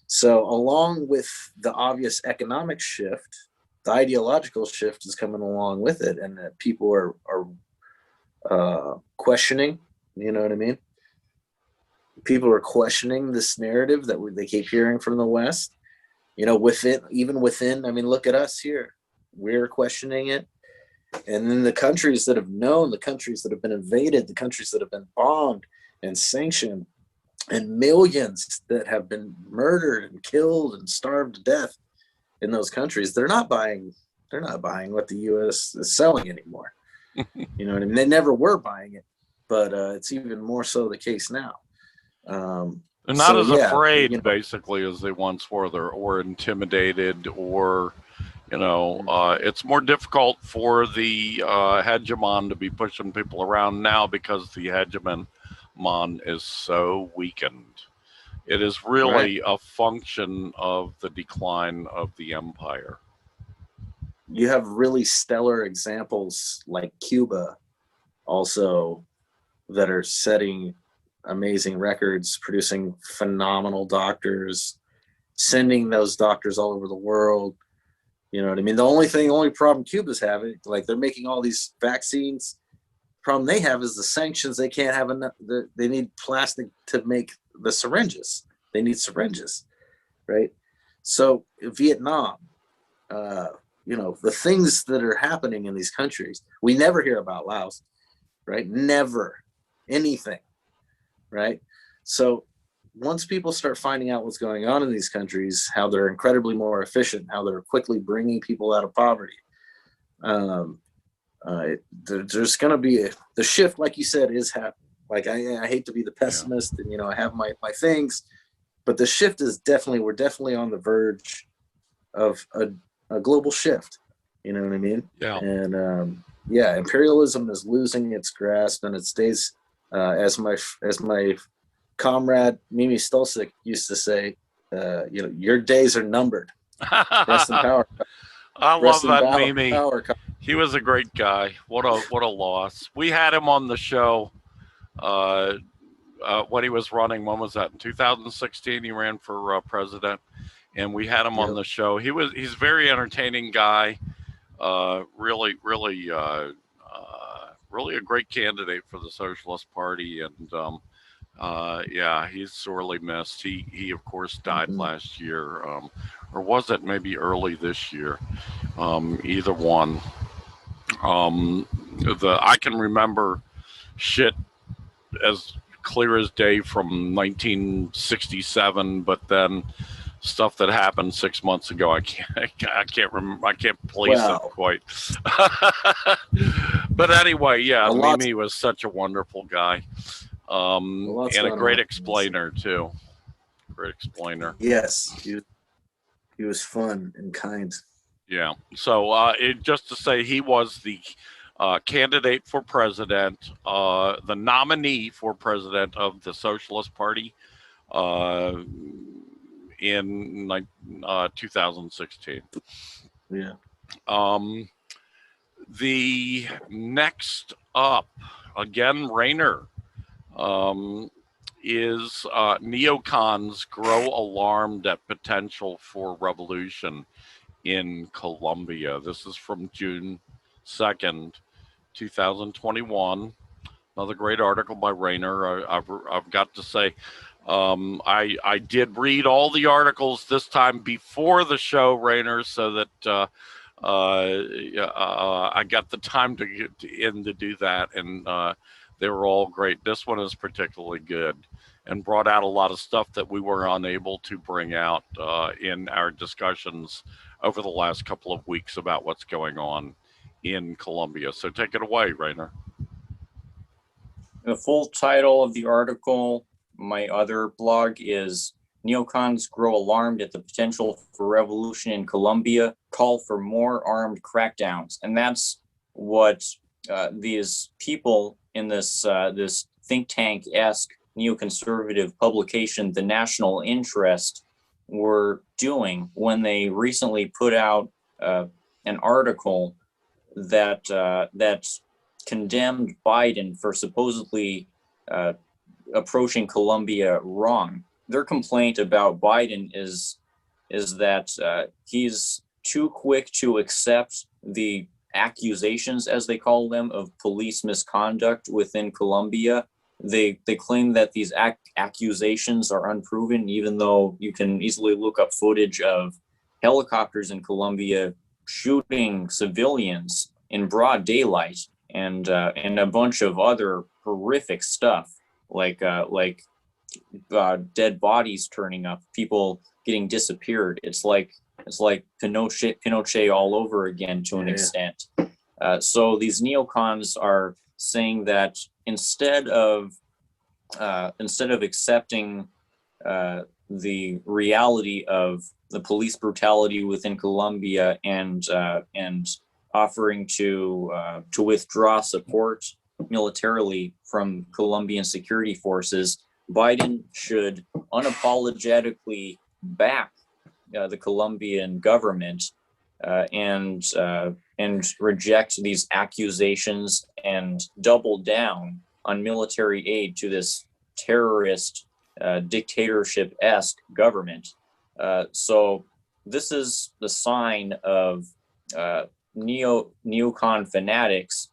D: So along with the obvious economic shift, the ideological shift is coming along with it, and that people are questioning, you know what I mean? People are questioning this narrative that they keep hearing from the West, even within, look at us here. We're questioning it. And then the countries that have known, the countries that have been invaded, the countries that have been bombed and sanctioned, and millions that have been murdered and killed and starved to death in those countries, they're not buying what the US is selling anymore. You know what I mean? They never were buying it, but it's even more so the case now.
B: They're not as afraid,
D: you know,
B: basically, as they once were, or intimidated, or, you know, it's more difficult for the hegemon to be pushing people around now because the hegemon is so weakened. It is really a function of the decline of the empire.
D: You have really stellar examples like Cuba also that are setting amazing records, producing phenomenal doctors, sending those doctors all over the world. You know what I mean? The only problem Cuba's having, like, they're making all these vaccines. Problem they have is the sanctions. They can't have enough. They need plastic to make the syringes. They need syringes, right? So Vietnam, you know, the things that are happening in these countries, we never hear about Laos, right? Never anything, right? So once people start finding out what's going on in these countries, how they're incredibly more efficient, how they're quickly bringing people out of poverty, there's going to be the shift, like you said, is happening. Like, I hate to be the pessimist, and, you know, I have my things, but the shift is we're definitely on the verge of a global shift. You know what I mean?
B: Yeah.
D: And imperialism is losing its grasp, and it stays, as my comrade Mimi Stolcik used to say, you know, your days are numbered. Rest in power.
B: I love that Mimi.
D: Power.
B: He was a great guy. What a loss. We had him on the show when he was running. When was that? In 2016, he ran for president, and we had him on the show. He's a very entertaining guy. Really a great candidate for the Socialist Party, and he's sorely missed. He of course died last year, or was it maybe early this year? Either one. I can remember shit as clear as day from 1967, but then stuff that happened 6 months ago, I can't remember. I can't place it quite. But anyway, Mimi was such a wonderful guy, and a great explainer too. Great explainer.
D: Yes, he was fun and kind.
B: Yeah. So just to say, he was the candidate for president, the nominee for president of the Socialist Party in 2016.
D: Yeah.
B: The next up, again, Rainer, is neocons grow alarmed at potential for revolution in Colombia. This is from June 2nd, 2021. Another great article by Rainer. I've got to say, I did read all the articles this time before the show, Rainer, so that I got the time to get in to do that, and they were all great. This one is particularly good and brought out a lot of stuff that we were unable to bring out in our discussions over the last couple of weeks about what's going on in Colombia. So take it away, Rainer.
C: The full title of the article, my other blog, is Neocons Grow Alarmed at the Potential for Revolution in Colombia, Call for More Armed Crackdowns. And that's what these people in this think tank-esque neoconservative publication, The National Interest, were doing when they recently put out an article that condemned Biden for supposedly approaching Colombia wrong. Their complaint about Biden is that he's too quick to accept the accusations, as they call them, of police misconduct within Colombia. They claim that these accusations are unproven, even though you can easily look up footage of helicopters in Colombia shooting civilians in broad daylight, and a bunch of other horrific stuff, like dead bodies turning up, people getting disappeared. It's like Pinochet all over again to an extent. So these neocons are saying that instead of accepting the reality of the police brutality within Colombia and offering to withdraw support militarily from Colombian security forces, Biden should unapologetically back the Colombian government and reject these accusations and double down on military aid to this terrorist dictatorship-esque government. So this is the sign of neocon fanatics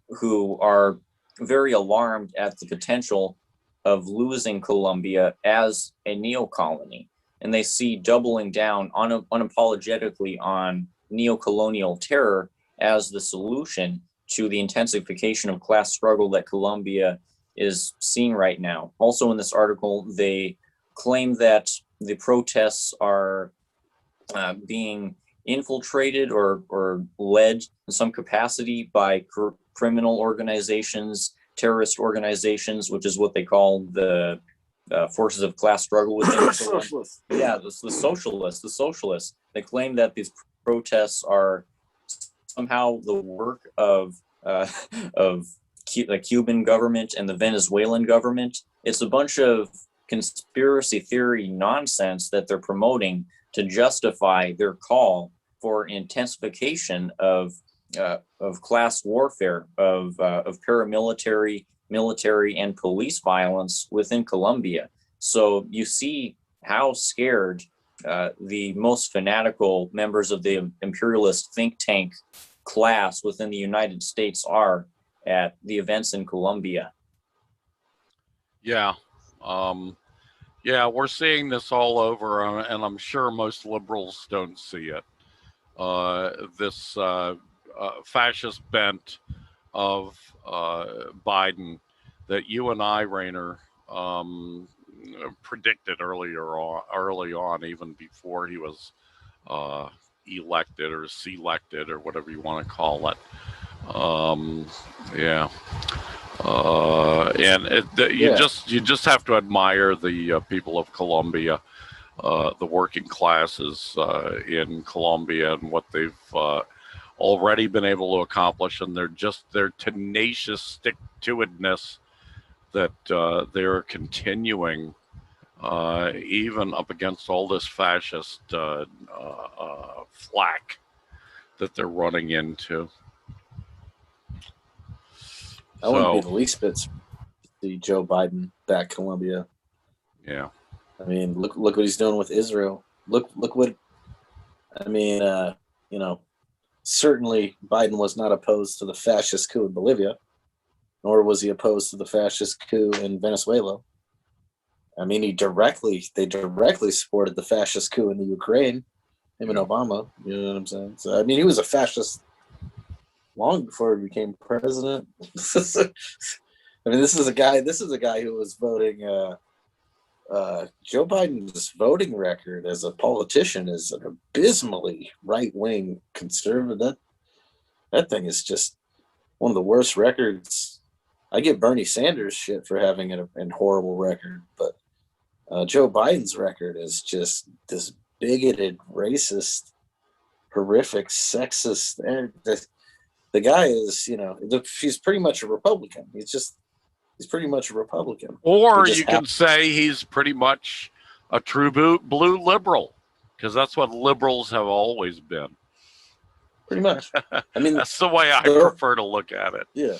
C: who are very alarmed at the potential of losing Colombia as a neocolony. And they see doubling down unapologetically on neocolonial terror as the solution to the intensification of class struggle that Colombia is seeing right now. Also in this article, they claim that the protests are being infiltrated or led in some capacity by criminal organizations, terrorist organizations, which is what they call the forces of class struggle within the Socialists. Yeah, the Socialists. They claim that these protests are somehow the work of the Cuban government and the Venezuelan government. It's a bunch of conspiracy theory nonsense that they're promoting to justify their call for intensification of class warfare, of paramilitary, military, and police violence within Colombia. So you see how scared the most fanatical members of the imperialist think tank class within the United States are at the events in Colombia.
B: Yeah. Yeah, we're seeing this all over, and I'm sure most liberals don't see it. This fascist bent of Biden that you and I, Rainer, predicted early on, even before he was elected or selected or whatever you want to call it. Yeah. And you just have to admire the people of Colombia, the working classes in Colombia, and what they've already been able to accomplish, and their tenacious stick-to-itness that they're continuing even up against all this fascist flack that they're running into.
D: I wouldn't be the least bit to see Joe Biden back Colombia.
B: Yeah.
D: I mean, look what he's doing with Israel. Look what, I mean, certainly Biden was not opposed to the fascist coup in Bolivia, nor was he opposed to the fascist coup in Venezuela. I mean, they directly supported the fascist coup in the Ukraine, him and Obama, you know what I'm saying? So, I mean, he was a fascist long before he became president. I mean, this is a guy who was voting, Joe Biden's voting record as a politician is an abysmally right-wing conservative. That thing is just one of the worst records. I give Bernie Sanders shit for having a horrible record, but Joe Biden's record is just this bigoted, racist, horrific, sexist. The guy is, he's pretty much a Republican. He's pretty much a Republican.
B: Or you can say he's pretty much a true blue liberal, because that's what liberals have always been.
D: Pretty much. I mean,
B: that's the way I prefer to look at it.
D: Yeah.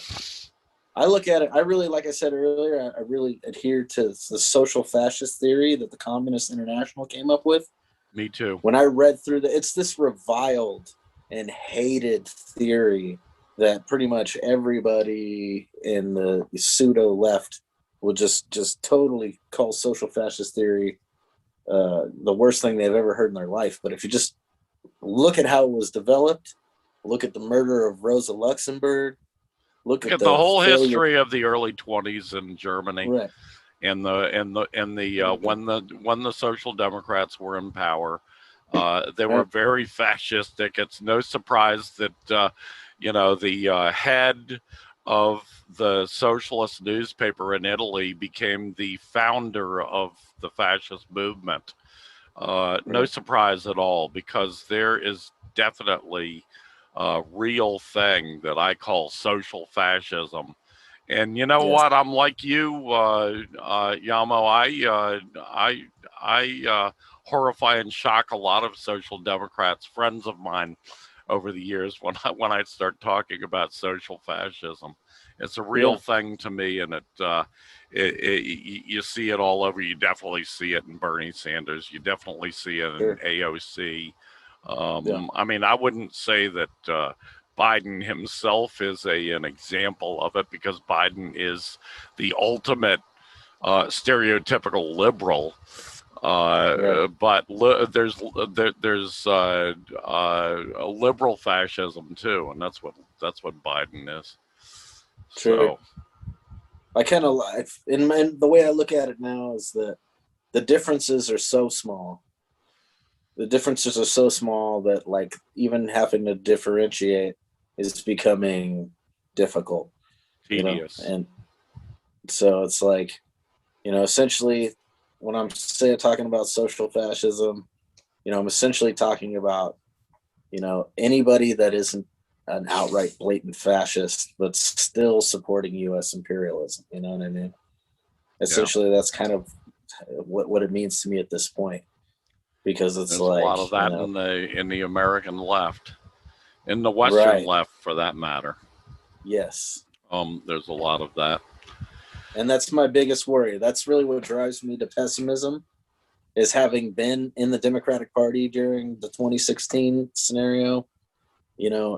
D: I look at it, I really, like I said earlier, I really adhere to the social fascist theory that the Communist International came up with.
B: Me too.
D: When I read through it's this reviled and hated theory that pretty much everybody in the pseudo left will just totally call social fascist theory the worst thing they've ever heard in their life. But if you just look at how it was developed, look at the murder of Rosa Luxemburg, look at
B: the whole history of the early 20s in Germany.
D: Right.
B: when the Social Democrats were in power. They were very fascistic. It's no surprise that the head of the socialist newspaper in Italy became the founder of the fascist movement. No surprise at all, because there is definitely a real thing that I call social fascism. And you know what? I'm like you, Yamo. I horrify and shock a lot of social democrats, friends of mine, over the years when I start talking about social fascism. It's a real thing to me, and you see it all over. You definitely see it in Bernie Sanders. You definitely see it in AOC. I mean, I wouldn't say that Biden himself is an example of it, because Biden is the ultimate stereotypical liberal. But there's liberal fascism too, and that's what Biden is.
D: True.
B: So
D: I kind of in the way I look at it now is that the differences are so small. The differences are so small that like even having to differentiate is becoming difficult.
B: tedious.
D: And so it's like, essentially when I'm talking about social fascism, I'm essentially talking about, anybody that isn't an outright blatant fascist, but still supporting U.S. imperialism. You know what I mean? Essentially, that's kind of what it means to me at this point, because it's
B: There's
D: like
B: a lot of that in the American left, in the Western left, for that matter.
D: Yes.
B: There's a lot of that.
D: And that's my biggest worry. That's really what drives me to pessimism, is having been in the Democratic Party during the 2016 scenario,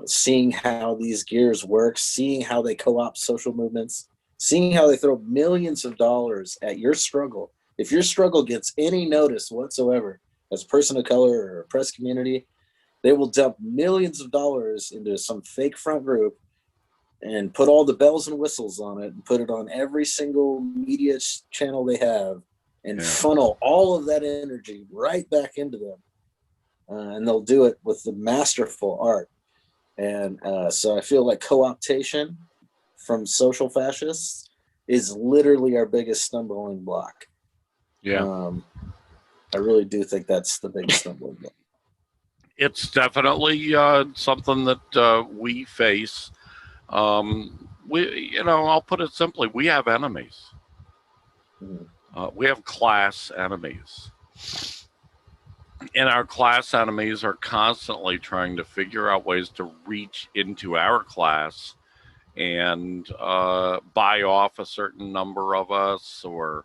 D: seeing how these gears work, seeing how they co-opt social movements, seeing how they throw millions of dollars at your struggle. If your struggle gets any notice whatsoever as a person of color or a press community, they will dump millions of dollars into some fake front group and put all the bells and whistles on it and put it on every single media channel they have and funnel all of that energy right back into them. And they'll do it with the masterful art. And so I feel like co-optation from social fascists is literally our biggest stumbling block. I really do think that's the biggest stumbling block.
B: It's definitely something that we face. I'll put it simply: we have enemies. We have class enemies, and our class enemies are constantly trying to figure out ways to reach into our class and buy off a certain number of us, or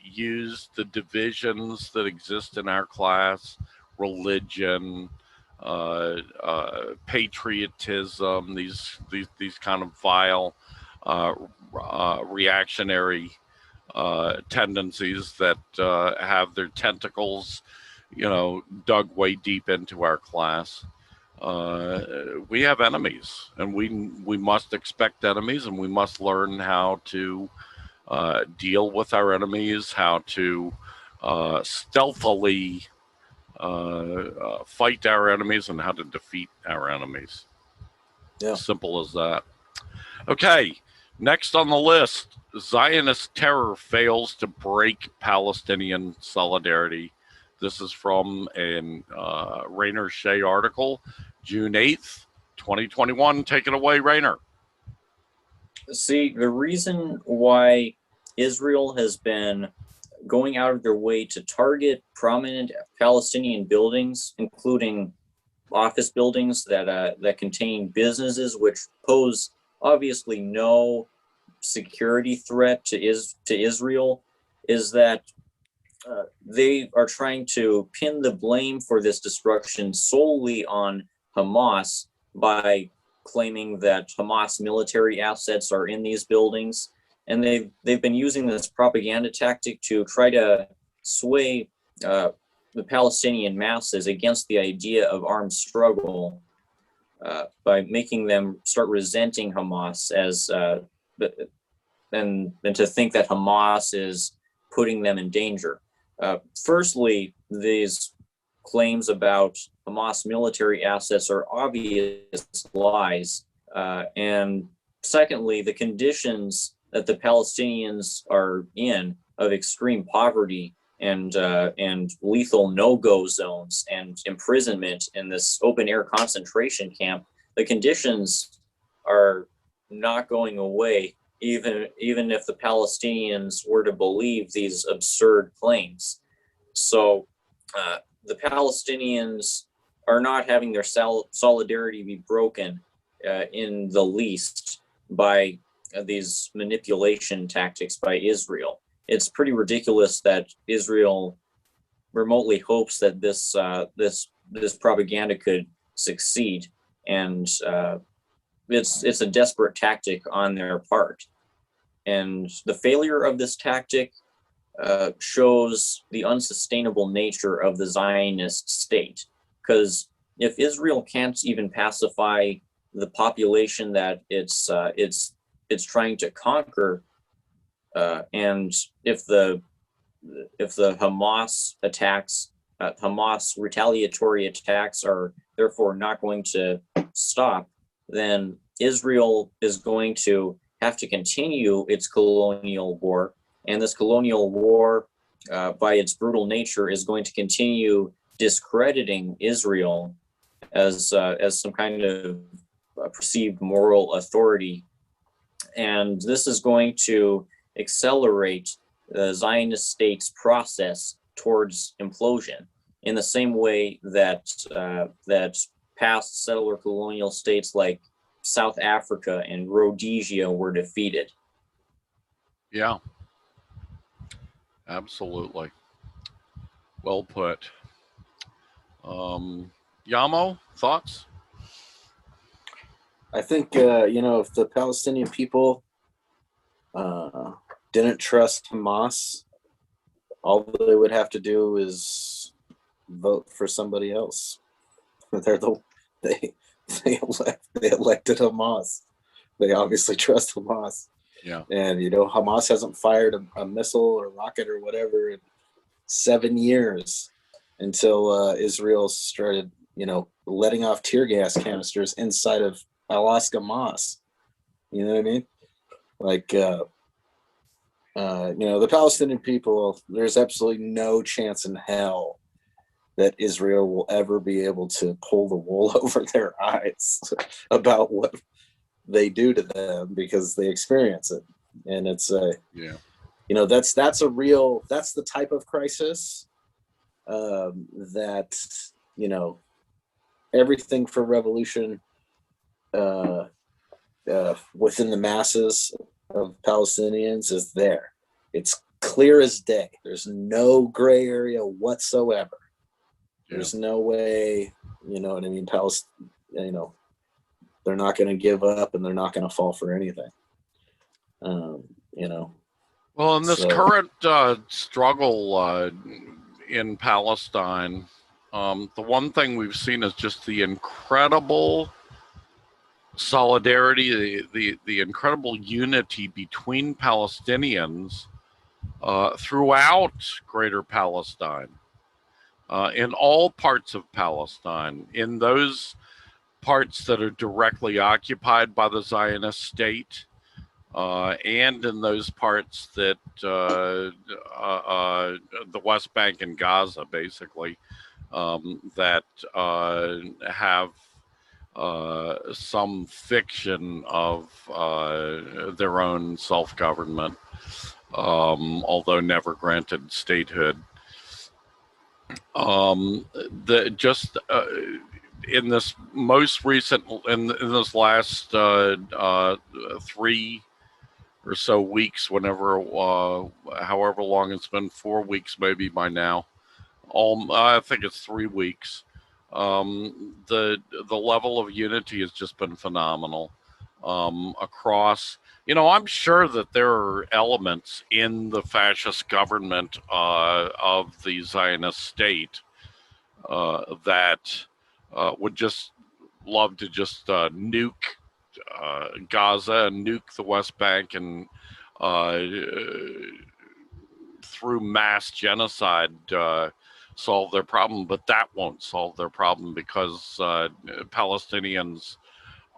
B: use the divisions that exist in our class, religion, patriotism, these kind of vile reactionary tendencies that have their tentacles, dug way deep into our class. We have enemies, and we must expect enemies, and we must learn how to deal with our enemies, how to stealthily fight our enemies, and how to defeat our enemies. Simple as that. Okay, next on the list, Zionist terror fails to break Palestinian solidarity. This is from a Rainer Shea article, June 8th, 2021. Take it away, Rainer.
C: See, the reason why Israel has been going out of their way to target prominent Palestinian buildings, including office buildings that contain businesses which pose obviously no security threat to Israel, is that they are trying to pin the blame for this destruction solely on Hamas by claiming that Hamas military assets are in these buildings. And they've been using this propaganda tactic to try to sway the Palestinian masses against the idea of armed struggle by making them start resenting Hamas as to think that Hamas is putting them in danger. Firstly, these claims about Hamas military assets are obvious lies. And secondly, the conditions that the Palestinians are in of extreme poverty and lethal no-go zones and imprisonment in this open-air concentration camp, the conditions are not going away, even if the Palestinians were to believe these absurd claims. So the Palestinians are not having their solidarity be broken in the least by these manipulation tactics by Israel. It's pretty ridiculous that Israel remotely hopes that this propaganda could succeed, and it's a desperate tactic on their part. And the failure of this tactic shows the unsustainable nature of the Zionist state. Because if Israel can't even pacify the population that it's trying to conquer, and if the Hamas attacks, Hamas retaliatory attacks are therefore not going to stop, then Israel is going to have to continue its colonial war. And this colonial war, by its brutal nature, is going to continue discrediting Israel as some kind of perceived moral authority. And this is going to accelerate the Zionist state's process towards implosion in the same way that past settler colonial states like South Africa and Rhodesia were defeated.
B: Yeah, absolutely. Well put. Yamo, thoughts?
D: I think, if the Palestinian people didn't trust Hamas, all they would have to do is vote for somebody else. They elected Hamas. They obviously trust Hamas.
B: Yeah.
D: And, Hamas hasn't fired a missile or rocket or whatever in 7 years until Israel started, letting off tear gas canisters inside of Alaska Moss. You know what I mean? Like, the Palestinian people, there's absolutely no chance in hell that Israel will ever be able to pull the wool over their eyes about what they do to them, because they experience it. And it's that's the type of crisis that, everything for revolution within the masses of Palestinians is there. It's clear as day. There's no gray area whatsoever. Yeah. There's no way, you know what I mean? They're not going to give up, and they're not going to fall for anything.
B: Well, in this current struggle in Palestine, the one thing we've seen is just the incredible solidarity, the incredible unity between Palestinians throughout Greater Palestine, in all parts of Palestine, in those parts that are directly occupied by the Zionist state, and in those parts that the West Bank and Gaza, basically, that have some fiction of their own self-government, although never granted statehood. In this most recent, in this last 3 or so weeks, however long it's been, 4 weeks maybe by now, I think it's 3 weeks. The level of unity has just been phenomenal across. I'm sure that there are elements in the fascist government of the Zionist state that would just love to just nuke Gaza and nuke the West Bank and through mass genocide solve their problem, but that won't solve their problem because Palestinians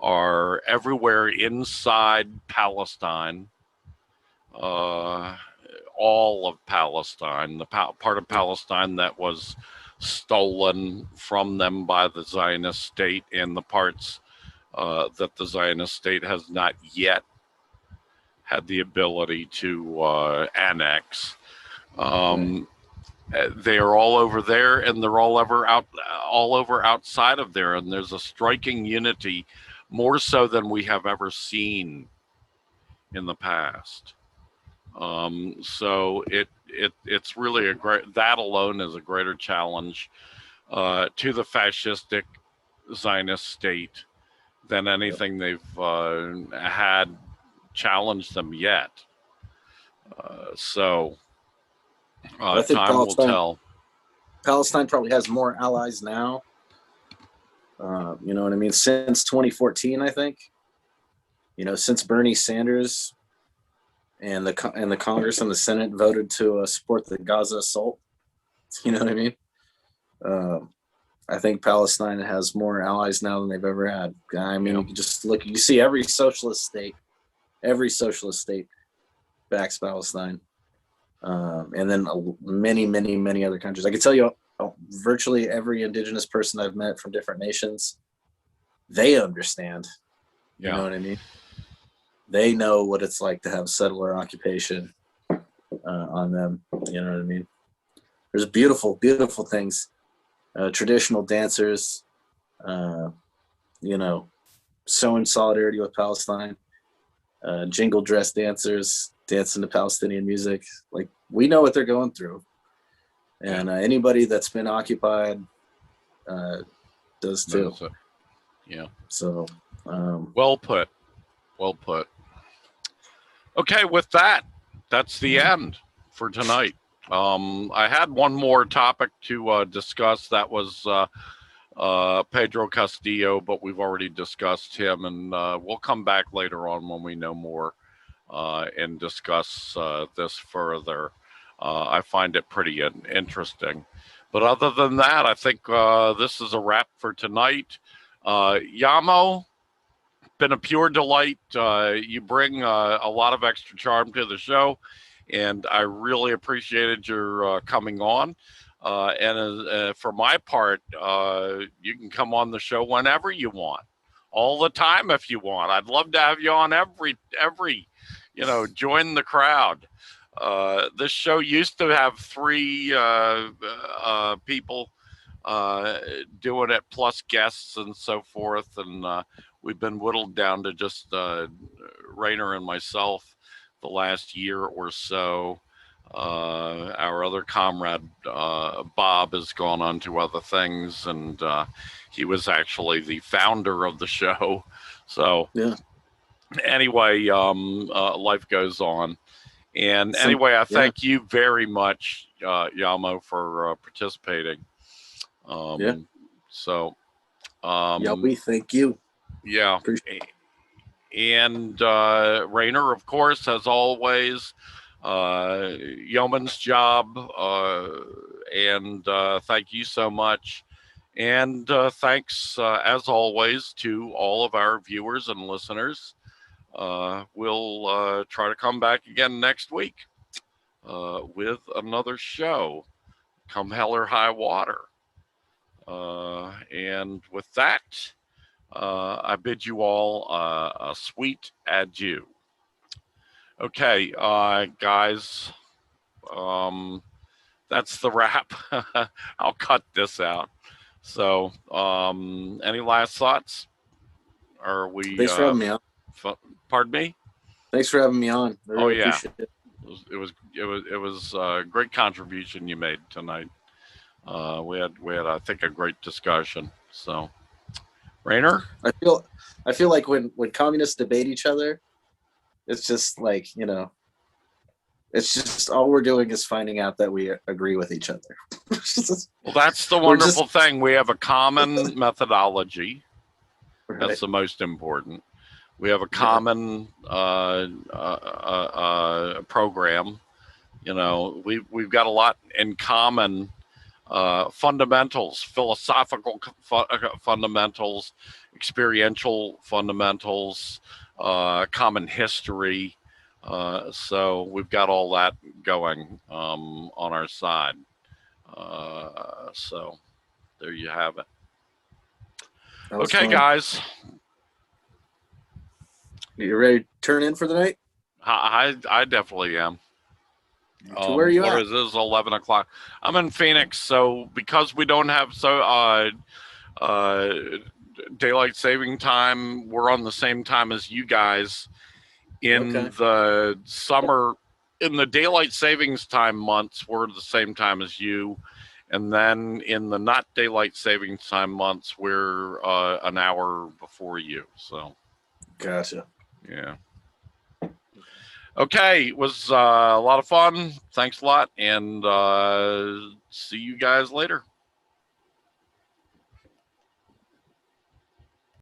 B: are everywhere inside Palestine, all of Palestine, the part of Palestine that was stolen from them by the Zionist state, and the parts that the Zionist state has not yet had the ability to annex. They are all over there, and they're all over outside of there, and there's a striking unity, more so than we have ever seen in the past. So it's really that alone is a greater challenge to the fascistic Zionist state than anything they've had challenged them yet.
D: I think
B: time will tell.
D: Palestine probably has more allies now. You know what I mean? Since 2014, I think. You know, since Bernie Sanders and the Congress and the Senate voted to support the Gaza assault. You know what I mean? I think Palestine has more allies now than they've ever had. I mean, you just look, you see every socialist state backs Palestine. And then many other countries. I can tell you virtually every indigenous person I've met from different nations, they understand. You know what I mean? They know what it's like to have settler occupation on them. You know what I mean? There's beautiful things. Traditional dancers, you know, showing solidarity with Palestine. Jingle dress dancers dancing to Palestinian music. Like, we know what they're going through. And anybody that's been occupied does too.
B: Yeah.
D: So,
B: well put. Okay, with that, that's the end for tonight. I had one more topic to discuss. That was Pedro Castillo, but we've already discussed him, and we'll come back later on when we know more and discuss this further. I find it pretty interesting. But other than that, I think this is a wrap for tonight. Yamo, been a pure delight. You bring a lot of extra charm to the show, and I really appreciated your coming on. And for my part, you can come on the show whenever you want, all the time if you want. I'd love to have you on every you know, join the crowd. This show used to have 3 people doing it, plus guests and so forth, and we've been whittled down to just Rainer and myself the last year or so. Our other comrade, Bob, has gone on to other things, and he was actually the founder of the show. So anyway, life goes on. And anyway, I thank you very much, Yamo, for participating. So,
D: we thank you.
B: Yeah. And Rainer, of course, as always, yeoman's job. And thank you so much. And thanks, as always, to all of our viewers and listeners. We'll try to come back again next week with another show, come hell or high water. And with that, I bid you all a sweet adieu. Okay, guys, that's the wrap. I'll cut this out. So, any last thoughts? Are we?
D: Thanks for having me on.
B: Pardon me?
D: Thanks for having me on. I really appreciate it.
B: It was a great contribution you made tonight. We had I think a great discussion. So, Rainer?
D: I feel like when communists debate each other, it's just like, you know, it's just all we're doing is finding out that we agree with each other.
B: Well, that's the wonderful thing. We have a common methodology. Right. That's the most important. We have a common program. You know, we've got a lot in common. Fundamentals, philosophical fundamentals, experiential fundamentals, common history. So we've got all that going on our side. So there you have it. Okay,
D: fun.
B: guys.
D: You ready to turn in for the night?
B: I definitely am.
D: To where are you
B: what
D: at?
B: is this? 11 o'clock. I'm in Phoenix, so because we don't have daylight saving time, we're on the same time as you guys. In the summer, in the daylight savings time months, we're the same time as you. And then in the not daylight savings time months, we're an hour before you. So,
D: gotcha.
B: Yeah. Okay, it was a lot of fun. Thanks a lot, and see you guys later.